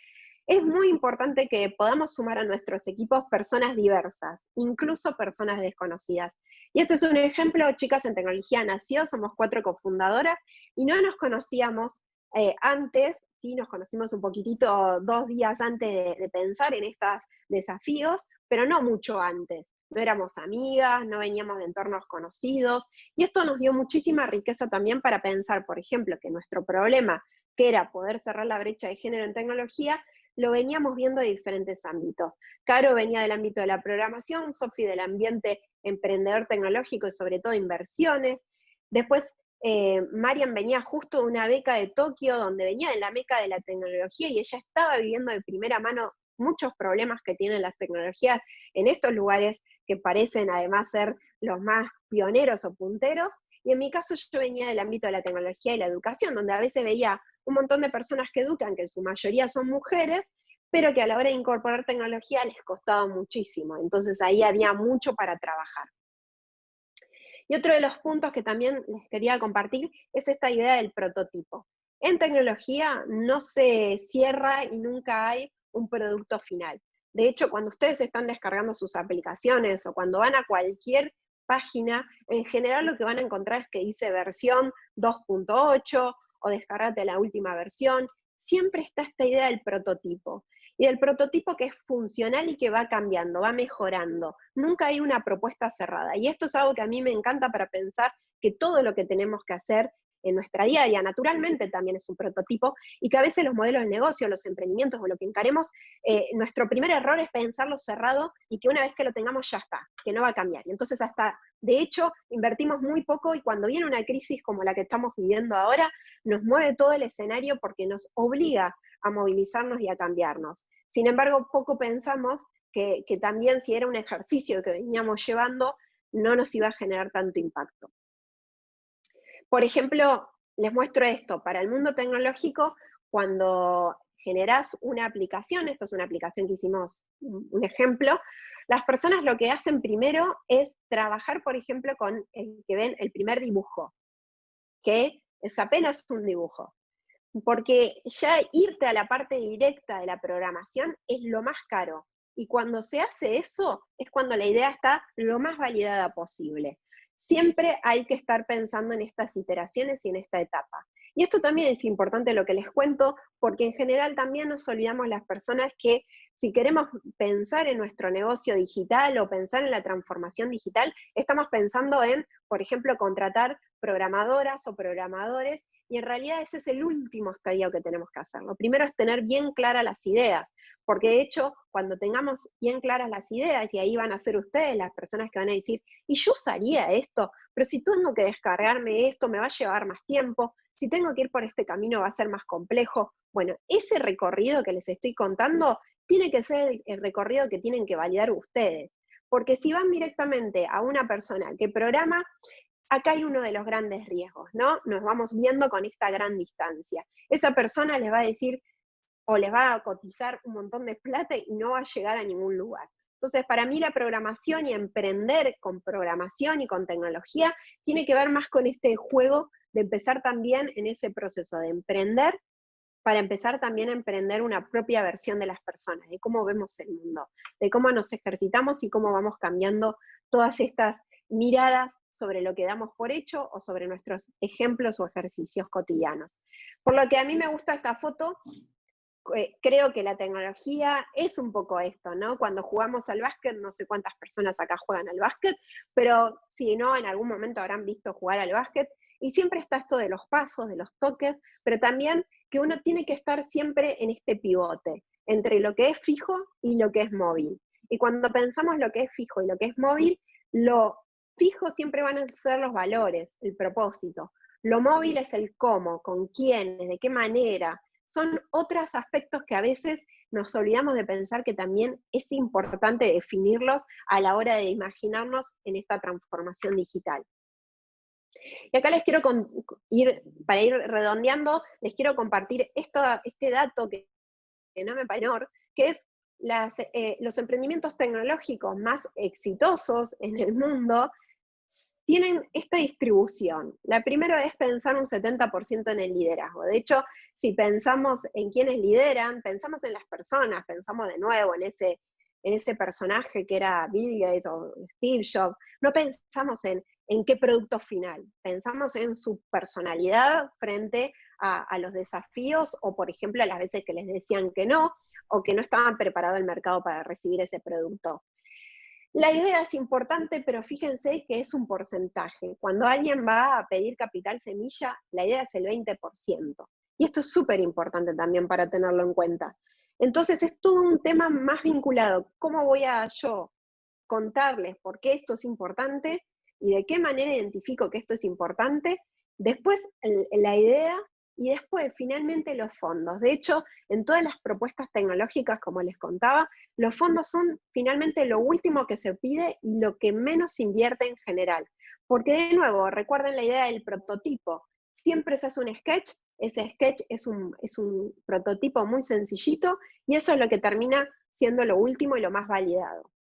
es muy importante que podamos sumar a nuestros equipos personas diversas, incluso personas desconocidas. Y este es un ejemplo, Chicas en Tecnología nació, somos 4 cofundadoras, y no nos conocíamos antes, sí, nos conocimos un poquitito 2 días antes de pensar en estos desafíos, pero no mucho antes. No éramos amigas, no veníamos de entornos conocidos, y esto nos dio muchísima riqueza también para pensar, por ejemplo, que nuestro problema, que era poder cerrar la brecha de género en tecnología, lo veníamos viendo de diferentes ámbitos. Caro venía del ámbito de la programación, Sofi del ambiente emprendedor tecnológico y sobre todo inversiones. Después Marian venía justo de una beca de Tokio, donde venía de la meca de la tecnología y ella estaba viviendo de primera mano muchos problemas que tienen las tecnologías en estos lugares que parecen además ser los más pioneros o punteros. Y en mi caso yo venía del ámbito de la tecnología y la educación, donde a veces veía un montón de personas que educan, que en su mayoría son mujeres, pero que a la hora de incorporar tecnología les costaba muchísimo. Entonces ahí había mucho para trabajar. Y otro de los puntos que también les quería compartir es esta idea del prototipo. En tecnología no se cierra y nunca hay un producto final. De hecho, cuando ustedes están descargando sus aplicaciones o cuando van a cualquier página, en general lo que van a encontrar es que dice versión 2.8 o descargate la última versión. Siempre está esta idea del prototipo. Y del prototipo que es funcional y que va cambiando, va mejorando. Nunca hay una propuesta cerrada. Y esto es algo que a mí me encanta para pensar que todo lo que tenemos que hacer en nuestra diaria, naturalmente también es un prototipo, y que a veces los modelos de negocio, los emprendimientos o lo que encaremos, nuestro primer error es pensarlo cerrado y que una vez que lo tengamos ya está, que no va a cambiar. Y entonces hasta, de hecho, invertimos muy poco y cuando viene una crisis como la que estamos viviendo ahora, nos mueve todo el escenario porque nos obliga a movilizarnos y a cambiarnos. Sin embargo, poco pensamos que también si era un ejercicio que veníamos llevando, no nos iba a generar tanto impacto. Por ejemplo, les muestro esto, para el mundo tecnológico, cuando generás una aplicación, esto es una aplicación que hicimos, un ejemplo, las personas lo que hacen primero es trabajar, por ejemplo, con el que ven el primer dibujo, que es apenas un dibujo. Porque ya irte a la parte directa de la programación es lo más caro. Y cuando se hace eso, es cuando la idea está lo más validada posible. Siempre hay que estar pensando en estas iteraciones y en esta etapa. Y esto también es importante lo que les cuento, porque en general también nos olvidamos las personas que si queremos pensar en nuestro negocio digital o pensar en la transformación digital, estamos pensando en, por ejemplo, contratar programadoras o programadores, y en realidad ese es el último estadio que tenemos que hacer. Lo primero es tener bien claras las ideas, porque de hecho, cuando tengamos bien claras las ideas, y ahí van a ser ustedes las personas que van a decir, y yo usaría esto, pero si tengo que descargarme esto, me va a llevar más tiempo, si tengo que ir por este camino va a ser más complejo. Bueno, ese recorrido que les estoy contando tiene que ser el recorrido que tienen que validar ustedes. Porque si van directamente a una persona que programa, acá hay uno de los grandes riesgos, ¿no? Nos vamos viendo con esta gran distancia. Esa persona les va a decir, o les va a cotizar un montón de plata y no va a llegar a ningún lugar. Entonces, para mí la programación y emprender con programación y con tecnología tiene que ver más con este juego de empezar también en ese proceso de emprender, para empezar también a emprender una propia versión de las personas, de cómo vemos el mundo, de cómo nos ejercitamos y cómo vamos cambiando todas estas miradas sobre lo que damos por hecho o sobre nuestros ejemplos o ejercicios cotidianos. Por lo que a mí me gusta esta foto, creo que la tecnología es un poco esto, ¿no? Cuando jugamos al básquet, no sé cuántas personas acá juegan al básquet, pero si no, en algún momento habrán visto jugar al básquet, y siempre está esto de los pasos, de los toques, pero también que uno tiene que estar siempre en este pivote, entre lo que es fijo y lo que es móvil. Y cuando pensamos lo que es fijo y lo que es móvil, lo fijo siempre van a ser los valores, el propósito. Lo móvil es el cómo, con quiénes, de qué manera. Son otros aspectos que a veces nos olvidamos de pensar que también es importante definirlos a la hora de imaginarnos en esta transformación digital. Y acá les quiero para ir redondeando, les quiero compartir este dato que no me parece menor, que es los emprendimientos tecnológicos más exitosos en el mundo tienen esta distribución. La primera es pensar un 70% en el liderazgo. De hecho, si pensamos en quienes lideran, pensamos en las personas, pensamos de nuevo en ese personaje que era Bill Gates o Steve Jobs, no pensamos en qué producto final, pensamos en su personalidad frente a los desafíos o, por ejemplo, a las veces que les decían que no, o que no estaban preparados el mercado para recibir ese producto. La idea es importante, pero fíjense que es un porcentaje. Cuando alguien va a pedir capital semilla, la idea es el 20%. Y esto es súper importante también para tenerlo en cuenta. Entonces es todo un tema más vinculado. ¿Cómo voy a yo contarles por qué esto es importante y de qué manera identifico que esto es importante? Después la idea y después finalmente los fondos. De hecho, en todas las propuestas tecnológicas, como les contaba, los fondos son finalmente lo último que se pide y lo que menos se invierte en general. Porque de nuevo, recuerden la idea del prototipo. Siempre se hace un sketch, ese sketch es un prototipo muy sencillito y eso es lo que termina siendo lo último y lo más validado.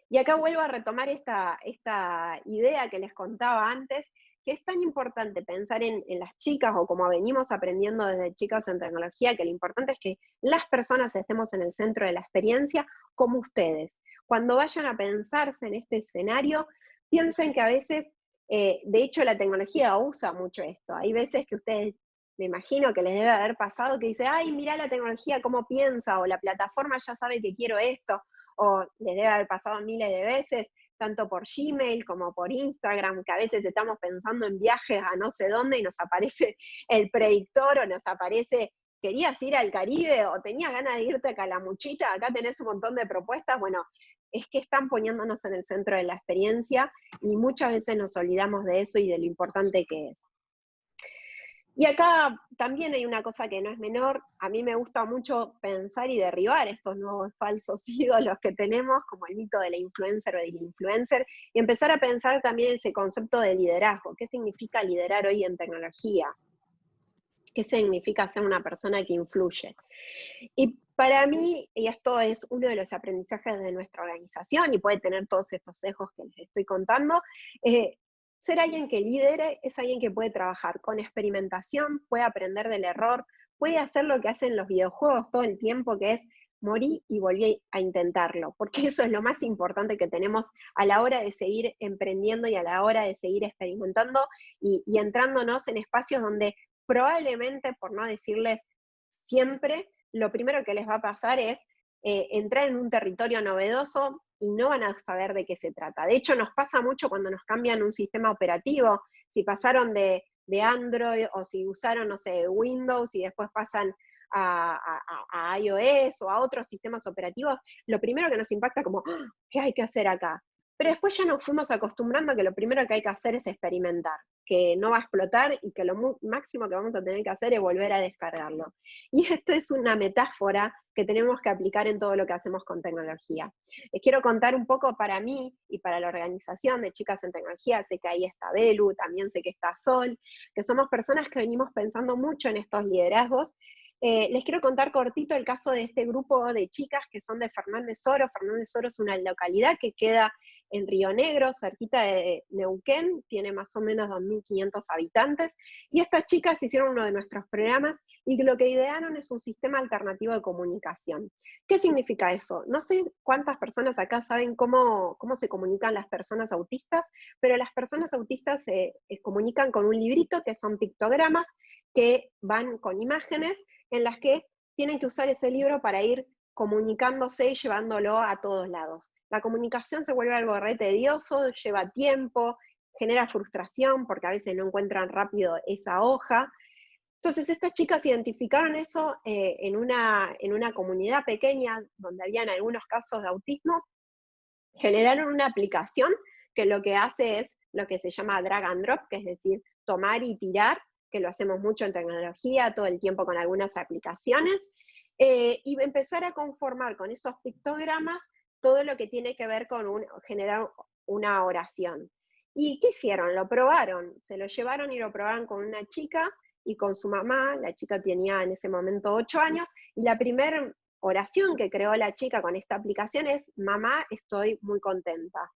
Y acá vuelvo a retomar esta idea que les contaba antes, que es tan importante pensar en las chicas, o como venimos aprendiendo desde chicas en tecnología, que lo importante es que las personas estemos en el centro de la experiencia, como ustedes. Cuando vayan a pensarse en este escenario, piensen que a veces, de hecho la tecnología usa mucho esto. Hay veces que ustedes, me imagino que les debe haber pasado, que dice, ay, mirá la tecnología cómo piensa, o la plataforma ya sabe que quiero esto, o les debe haber pasado miles de veces, tanto por Gmail como por Instagram, que a veces estamos pensando en viajes a no sé dónde y nos aparece el predictor o nos aparece, ¿querías ir al Caribe o tenías ganas de irte a Calamuchita? Acá tenés un montón de propuestas. Bueno, es que están poniéndonos en el centro de la experiencia y muchas veces nos olvidamos de eso y de lo importante que es. Y acá también hay una cosa que no es menor. A mí me gusta mucho pensar y derribar estos nuevos falsos ídolos que tenemos, como el mito de la influencer o del influencer, y empezar a pensar también ese concepto de liderazgo. ¿Qué significa liderar hoy en tecnología? ¿Qué significa ser una persona que influye? Y para mí, y esto es uno de los aprendizajes de nuestra organización, y puede tener todos estos sesgos que les estoy contando, ser alguien que lidere es alguien que puede trabajar con experimentación, puede aprender del error, puede hacer lo que hacen los videojuegos todo el tiempo, que es morí y volví a intentarlo, porque eso es lo más importante que tenemos a la hora de seguir emprendiendo y a la hora de seguir experimentando y entrándonos en espacios donde probablemente, por no decirles siempre, lo primero que les va a pasar es entrar en un territorio novedoso y no van a saber de qué se trata. De hecho, nos pasa mucho cuando nos cambian un sistema operativo, si pasaron de Android o si usaron, no sé, Windows y después pasan a iOS o a otros sistemas operativos, lo primero que nos impacta como, ¡ah! ¿Qué hay que hacer acá? Pero después ya nos fuimos acostumbrando a que lo primero que hay que hacer es experimentar, que no va a explotar y que lo máximo que vamos a tener que hacer es volver a descargarlo. Y esto es una metáfora que tenemos que aplicar en todo lo que hacemos con tecnología. Les quiero contar un poco para mí y para la organización de Chicas en Tecnología, sé que ahí está Belu, también sé que está Sol, que somos personas que venimos pensando mucho en estos liderazgos. Les quiero contar cortito el caso de este grupo de chicas que son de Fernández Oro. Fernández Oro es una localidad que queda en Río Negro, cerquita de Neuquén, tiene más o menos 2.500 habitantes, y estas chicas hicieron uno de nuestros programas y lo que idearon es un sistema alternativo de comunicación. ¿Qué significa eso? No sé cuántas personas acá saben cómo se comunican las personas autistas, pero las personas autistas se comunican con un librito que son pictogramas que van con imágenes en las que tienen que usar ese libro para ir comunicándose y llevándolo a todos lados. La comunicación se vuelve algo re tedioso, lleva tiempo, genera frustración porque a veces no encuentran rápido esa hoja. Entonces estas chicas identificaron eso en una comunidad pequeña donde habían algunos casos de autismo, generaron una aplicación que lo que hace es lo que se llama drag and drop, que es decir, tomar y tirar, que lo hacemos mucho en tecnología, todo el tiempo con algunas aplicaciones, y empezar a conformar con esos pictogramas todo lo que tiene que ver con generar una oración. ¿Y qué hicieron? Lo probaron, se lo llevaron y lo probaron con una chica y con su mamá. La chica tenía en ese momento 8 años, y la primera oración que creó la chica con esta aplicación es: mamá, estoy muy contenta.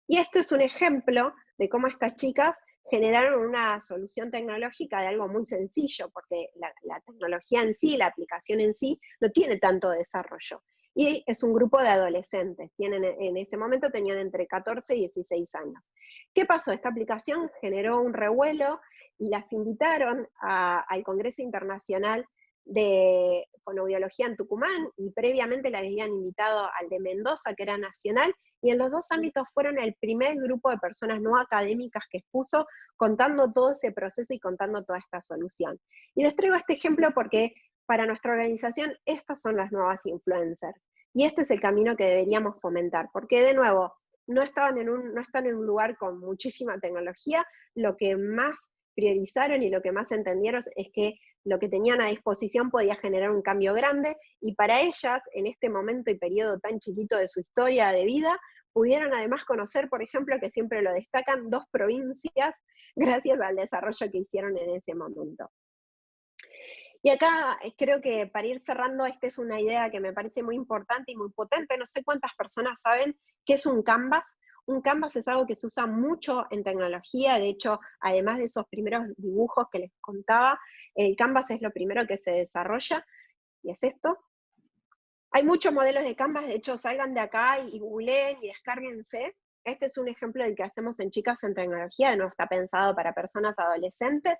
Y esto es un ejemplo de cómo estas chicas generaron una solución tecnológica de algo muy sencillo, porque la tecnología en sí, la aplicación en sí, no tiene tanto desarrollo. Y es un grupo de adolescentes, en ese momento tenían entre 14 y 16 años. ¿Qué pasó? Esta aplicación generó un revuelo y las invitaron al Congreso Internacional de Fonoaudiología en Tucumán, y previamente las habían invitado al de Mendoza, que era nacional, y en los dos ámbitos fueron el primer grupo de personas no académicas que expuso contando todo ese proceso y contando toda esta solución. Y les traigo este ejemplo porque para nuestra organización estas son las nuevas influencers, y este es el camino que deberíamos fomentar, porque de nuevo, no están en un lugar con muchísima tecnología. Lo que más priorizaron y lo que más entendieron es que lo que tenían a disposición podía generar un cambio grande, y para ellas, en este momento y periodo tan chiquito de su historia de vida, pudieron además conocer, por ejemplo, que siempre lo destacan, 2 provincias gracias al desarrollo que hicieron en ese momento. Y acá creo que para ir cerrando, esta es una idea que me parece muy importante y muy potente. No sé cuántas personas saben qué es un Canvas. Un Canvas es algo que se usa mucho en tecnología. De hecho, además de esos primeros dibujos que les contaba, el Canvas es lo primero que se desarrolla, y es esto. Hay muchos modelos de Canvas, de hecho, salgan de acá y googleen y descárguense. Este es un ejemplo del que hacemos en Chicas en Tecnología, no está pensado para personas adolescentes,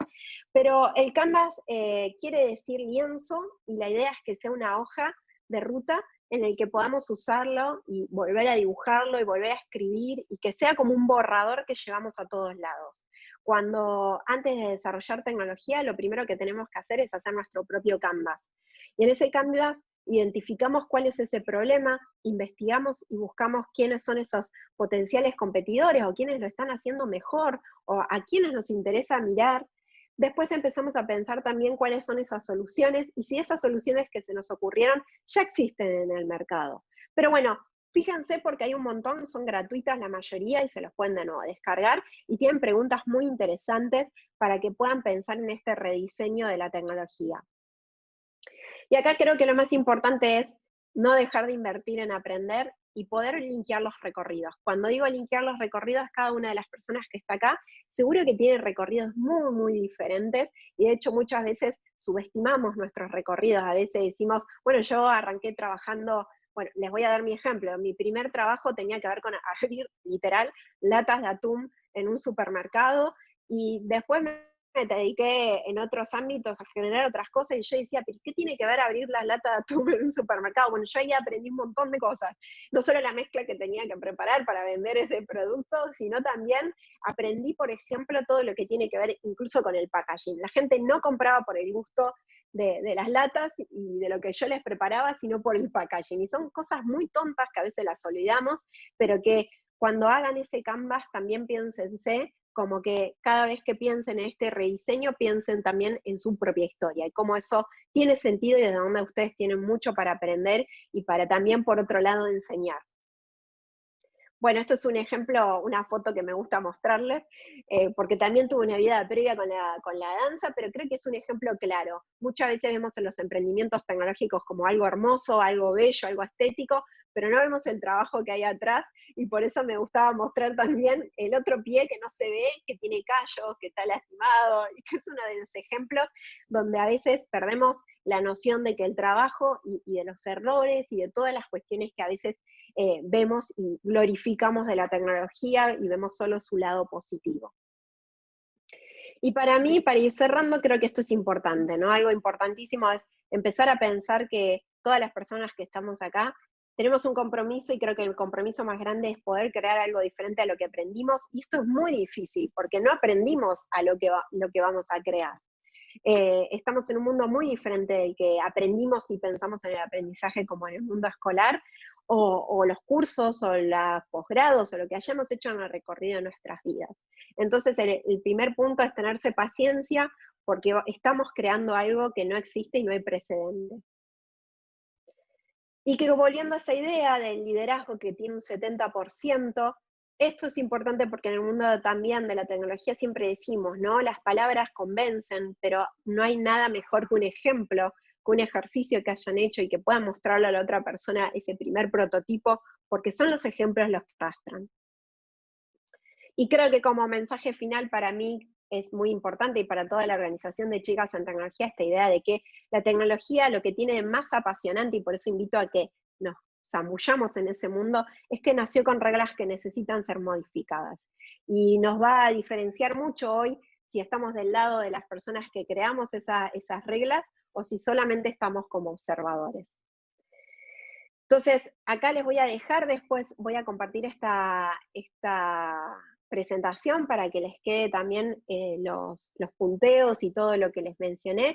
pero el Canvas quiere decir lienzo, y la idea es que sea una hoja de ruta en el que podamos usarlo y volver a dibujarlo y volver a escribir, y que sea como un borrador que llevamos a todos lados. Cuando antes de desarrollar tecnología, lo primero que tenemos que hacer es hacer nuestro propio Canvas. Y en ese Canvas identificamos cuál es ese problema, investigamos y buscamos quiénes son esos potenciales competidores o quiénes lo están haciendo mejor o a quiénes nos interesa mirar. Después empezamos a pensar también cuáles son esas soluciones y si esas soluciones que se nos ocurrieron ya existen en el mercado. Pero bueno, fíjense porque hay un montón, son gratuitas la mayoría y se los pueden de nuevo descargar, y tienen preguntas muy interesantes para que puedan pensar en este rediseño de la tecnología. Y acá creo que lo más importante es no dejar de invertir en aprender y poder linkear los recorridos. Cuando digo linkear los recorridos, cada una de las personas que está acá seguro que tiene recorridos muy, muy diferentes, y de hecho muchas veces subestimamos nuestros recorridos. A veces decimos, bueno, yo arranqué trabajando, bueno, les voy a dar mi ejemplo, mi primer trabajo tenía que ver con abrir, literal, latas de atún en un supermercado, y después me dediqué en otros ámbitos a generar otras cosas, y yo decía, pero ¿qué tiene que ver abrir las latas de atún en un supermercado? Bueno, yo ahí aprendí un montón de cosas, no solo la mezcla que tenía que preparar para vender ese producto, sino también aprendí, por ejemplo, todo lo que tiene que ver incluso con el packaging. La gente no compraba por el gusto de las latas y de lo que yo les preparaba, sino por el packaging. Y son cosas muy tontas que a veces las olvidamos, pero que cuando hagan ese canvas también piénsense como que cada vez que piensen en este rediseño, piensen también en su propia historia y cómo eso tiene sentido y desde donde ustedes tienen mucho para aprender y para también, por otro lado, enseñar. Bueno, esto es un ejemplo, una foto que me gusta mostrarles, porque también tuve una vida previa con la danza, pero creo que es un ejemplo claro. Muchas veces vemos en los emprendimientos tecnológicos como algo hermoso, algo bello, algo estético, pero no vemos el trabajo que hay atrás, y por eso me gustaba mostrar también el otro pie que no se ve, que tiene callos, que está lastimado, y que es uno de los ejemplos donde a veces perdemos la noción de que el trabajo y de los errores y de todas las cuestiones que a veces vemos y glorificamos de la tecnología y vemos solo su lado positivo. Y para mí, para ir cerrando, creo que esto es importante, ¿no? Algo importantísimo es empezar a pensar que todas las personas que estamos acá tenemos un compromiso, y creo que el compromiso más grande es poder crear algo diferente a lo que aprendimos, y esto es muy difícil, porque no aprendimos a lo que vamos a crear. Estamos en un mundo muy diferente del que aprendimos y pensamos en el aprendizaje como en el mundo escolar, o los cursos, o los posgrados, o lo que hayamos hecho en el recorrido de nuestras vidas. Entonces el primer punto es tenerse paciencia, porque estamos creando algo que no existe y no hay precedente. Y que volviendo a esa idea del liderazgo que tiene un 70%, esto es importante porque en el mundo también de la tecnología siempre decimos, ¿no? Las palabras convencen, pero no hay nada mejor que un ejemplo, que un ejercicio que hayan hecho y que puedan mostrarle a la otra persona ese primer prototipo, porque son los ejemplos los que arrastran. Y creo que como mensaje final para mí es muy importante, y para toda la organización de Chicas en Tecnología, esta idea de que la tecnología lo que tiene de más apasionante, y por eso invito a que nos zambullamos en ese mundo, es que nació con reglas que necesitan ser modificadas. Y nos va a diferenciar mucho hoy si estamos del lado de las personas que creamos esas reglas o si solamente estamos como observadores. Entonces, acá les voy a dejar, después voy a compartir esta presentación para que les quede también los punteos y todo lo que les mencioné.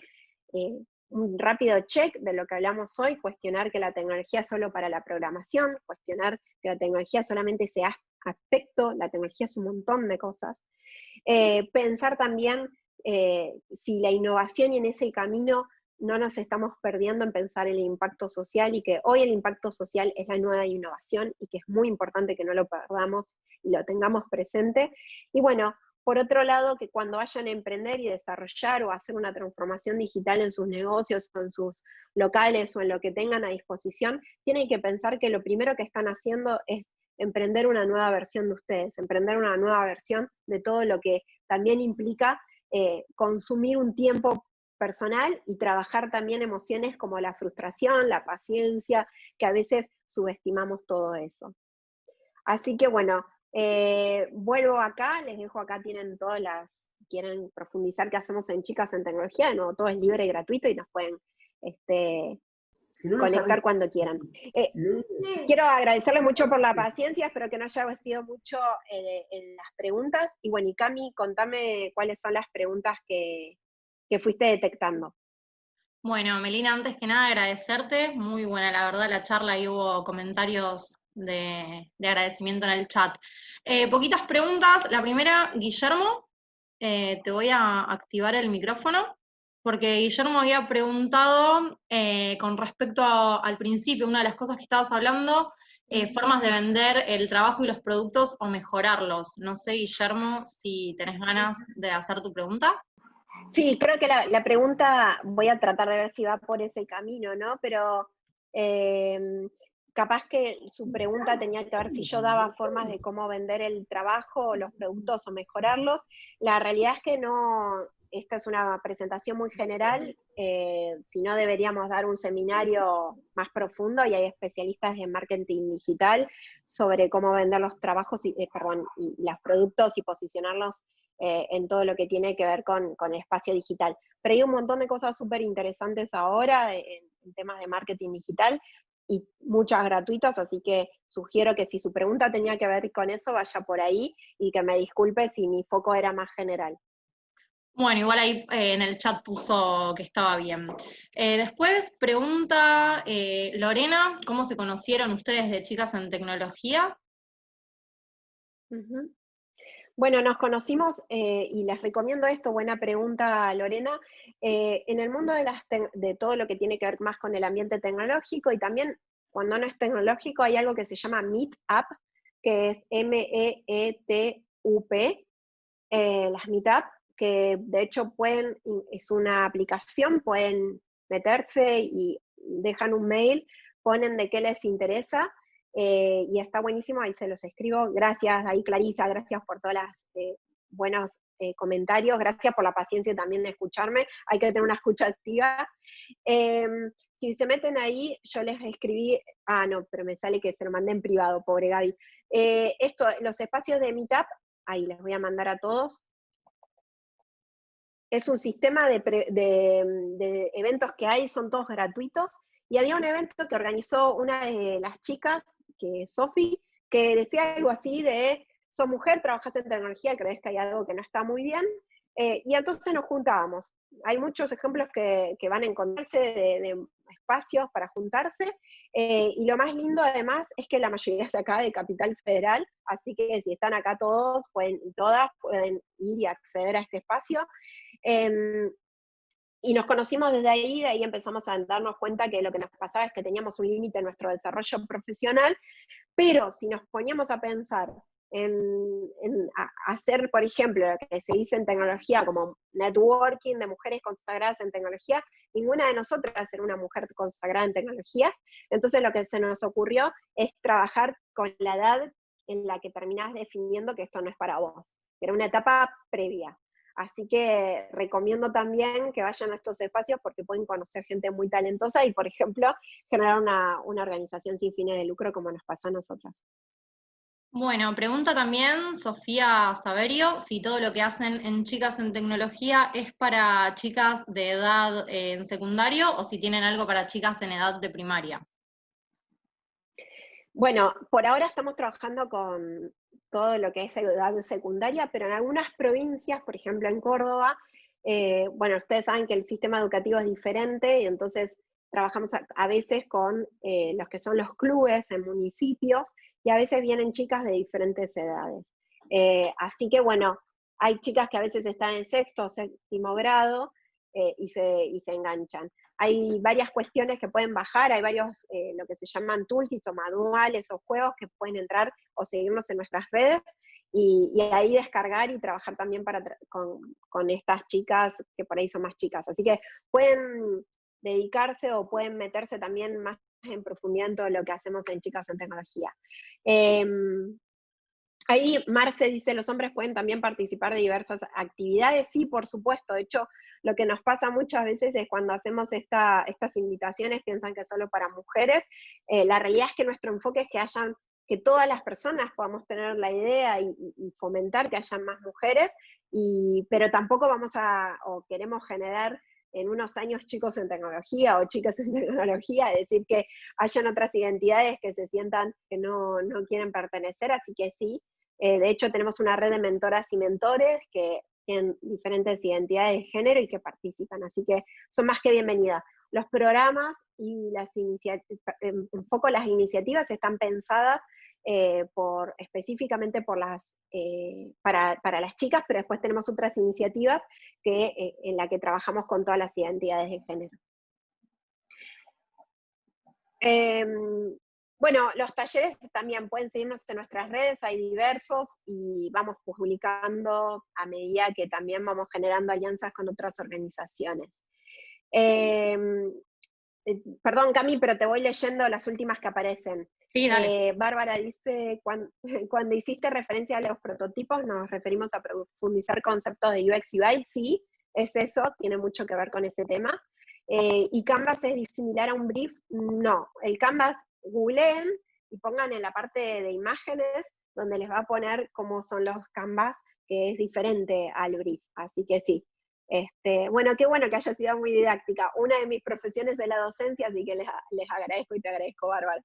Un rápido check de lo que hablamos hoy: cuestionar que la tecnología es solo para la programación, cuestionar que la tecnología solamente sea aspecto, la tecnología es un montón de cosas. Pensar también si la innovación, y en ese camino no nos estamos perdiendo en pensar el impacto social, y que hoy el impacto social es la nueva innovación, y que es muy importante que no lo perdamos y lo tengamos presente. Y bueno, por otro lado, que cuando vayan a emprender y desarrollar o hacer una transformación digital en sus negocios, o en sus locales, o en lo que tengan a disposición, tienen que pensar que lo primero que están haciendo es emprender una nueva versión de ustedes, emprender una nueva versión de todo lo que también implica consumir un tiempo personal y trabajar también emociones como la frustración, la paciencia, que a veces subestimamos todo eso. Así que bueno, vuelvo acá, les dejo acá, tienen todas las, si quieren profundizar qué hacemos en Chicas en Tecnología, de nuevo, todo es libre y gratuito y nos pueden conectar cuando quieran. Quiero agradecerles mucho por la paciencia, espero que no haya sido mucho en las preguntas, y bueno, y Cami, contame cuáles son las preguntas que fuiste detectando. Bueno, Melina, antes que nada agradecerte, muy buena la verdad la charla, y hubo comentarios de agradecimiento en el chat. Poquitas preguntas, la primera, Guillermo, te voy a activar el micrófono, porque Guillermo había preguntado con respecto al principio, una de las cosas que estabas hablando, formas de vender el trabajo y los productos o mejorarlos. No sé, Guillermo, si tenés ganas de hacer tu pregunta. Sí, creo que la pregunta, voy a tratar de ver si va por ese camino, ¿no? Pero capaz que su pregunta tenía que ver si yo daba formas de cómo vender el trabajo o los productos o mejorarlos. La realidad es que no, esta es una presentación muy general, si no deberíamos dar un seminario más profundo y hay especialistas de marketing digital sobre cómo vender los trabajos, y los productos y posicionarlos en todo lo que tiene que ver con el espacio digital. Pero hay un montón de cosas súper interesantes ahora en temas de marketing digital, y muchas gratuitas, así que sugiero que si su pregunta tenía que ver con eso, vaya por ahí, y que me disculpe si mi foco era más general. Bueno, igual ahí en el chat puso que estaba bien. Después pregunta Lorena, ¿cómo se conocieron ustedes de chicas en tecnología? Uh-huh. Bueno, nos conocimos, y les recomiendo esto, buena pregunta, Lorena, en el mundo de todo lo que tiene que ver más con el ambiente tecnológico, y también cuando no es tecnológico hay algo que se llama Meetup, que es MEETUP, las Meetup, que de hecho es una aplicación, pueden meterse y dejan un mail, ponen de qué les interesa, y está buenísimo, ahí se los escribo. Gracias, ahí Clarisa, gracias por todos los buenos comentarios, gracias por la paciencia también de escucharme, hay que tener una escucha activa. Si se meten ahí, yo les escribí, no, pero me sale que se lo mandé en privado, pobre Gaby. Los espacios de Meetup, ahí les voy a mandar a todos. Es un sistema de eventos que hay, son todos gratuitos, y había un evento que organizó una de las chicas, que es Sofi, que decía algo así de, sos mujer, trabajas en tecnología, crees que hay algo que no está muy bien, y entonces nos juntábamos. Hay muchos ejemplos que van a encontrarse de espacios para juntarse, y lo más lindo además es que la mayoría es acá de Capital Federal, así que si están acá todos, todas pueden ir y acceder a este espacio. Y nos conocimos desde ahí, de ahí empezamos a darnos cuenta que lo que nos pasaba es que teníamos un límite en nuestro desarrollo profesional, pero si nos poníamos a pensar en hacer, por ejemplo, lo que se dice en tecnología como networking de mujeres consagradas en tecnología, ninguna de nosotras era una mujer consagrada en tecnología, entonces lo que se nos ocurrió es trabajar con la edad en la que terminás definiendo que esto no es para vos, que era una etapa previa. Así que recomiendo también que vayan a estos espacios porque pueden conocer gente muy talentosa y, por ejemplo, generar una organización sin fines de lucro como nos pasó a nosotras. Bueno, pregunta también Sofía Saverio si todo lo que hacen en Chicas en Tecnología es para chicas de edad en secundario o si tienen algo para chicas en edad de primaria. Bueno, por ahora estamos trabajando con todo lo que es edad secundaria, pero en algunas provincias, por ejemplo en Córdoba, bueno, ustedes saben que el sistema educativo es diferente y entonces trabajamos a veces con los que son los clubes en municipios y a veces vienen chicas de diferentes edades. Así que bueno, hay chicas que a veces están en sexto o séptimo grado y se enganchan. Hay varias cuestiones que pueden bajar, hay varios, lo que se llaman toolkits o manuales o juegos que pueden entrar o seguirnos en nuestras redes y ahí descargar y trabajar también con estas chicas que por ahí son más chicas. Así que pueden dedicarse o pueden meterse también más en profundidad en todo lo que hacemos en Chicas en Tecnología. Ahí Marce dice, los hombres pueden también participar de diversas actividades. Sí, por supuesto. De hecho, lo que nos pasa muchas veces es cuando hacemos estas invitaciones, piensan que es solo para mujeres. La realidad es que nuestro enfoque es que todas las personas podamos tener la idea y fomentar que hayan más mujeres, pero tampoco o queremos generar en unos años chicos en tecnología o chicas en tecnología, es decir, que hayan otras identidades que se sientan que no quieren pertenecer, así que sí. De hecho, tenemos una red de mentoras y mentores que tienen diferentes identidades de género y que participan, así que son más que bienvenidas. Los programas y las iniciativas están pensadas específicamente para las chicas, pero después tenemos otras iniciativas en las que trabajamos con todas las identidades de género. Bueno, los talleres también pueden seguirnos en nuestras redes, hay diversos y vamos publicando a medida que también vamos generando alianzas con otras organizaciones. Perdón, Cami, pero te voy leyendo las últimas que aparecen. Sí, dale. Bárbara dice, cuando hiciste referencia a los prototipos, nos referimos a profundizar conceptos de UX UI. Sí, es eso, tiene mucho que ver con ese tema. ¿Y Canvas es similar a un brief? No, el Canvas, googleen y pongan en la parte de imágenes, donde les va a poner cómo son los Canvas, que es diferente al brief, así que sí. Bueno, qué bueno que haya sido muy didáctica. Una de mis profesiones es la docencia, así que les agradezco y te agradezco, Bárbara.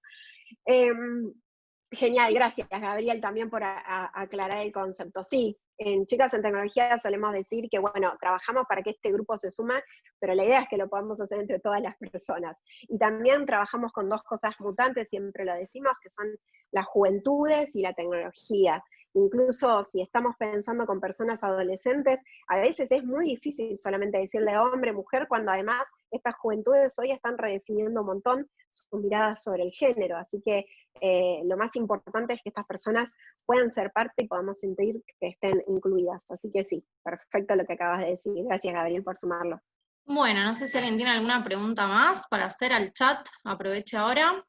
Genial, gracias, Gabriel, también por aclarar el concepto. Sí, en Chicas en Tecnología solemos decir que, bueno, trabajamos para que este grupo se suma, pero la idea es que lo podamos hacer entre todas las personas. Y también trabajamos con dos cosas mutantes, siempre lo decimos, que son las juventudes y la tecnología. Incluso si estamos pensando con personas adolescentes, a veces es muy difícil solamente decirle hombre, mujer, cuando además estas juventudes hoy están redefiniendo un montón su mirada sobre el género. Así que lo más importante es que estas personas puedan ser parte y podamos sentir que estén incluidas. Así que sí, perfecto lo que acabas de decir. Gracias, Gabriel, por sumarlo. Bueno, no sé si alguien tiene alguna pregunta más para hacer al chat, aproveche ahora.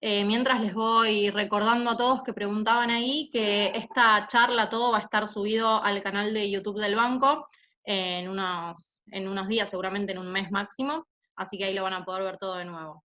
Mientras les voy recordando a todos que preguntaban ahí que esta charla, todo va a estar subido al canal de YouTube del banco en unos días, seguramente en un mes máximo, así que ahí lo van a poder ver todo de nuevo.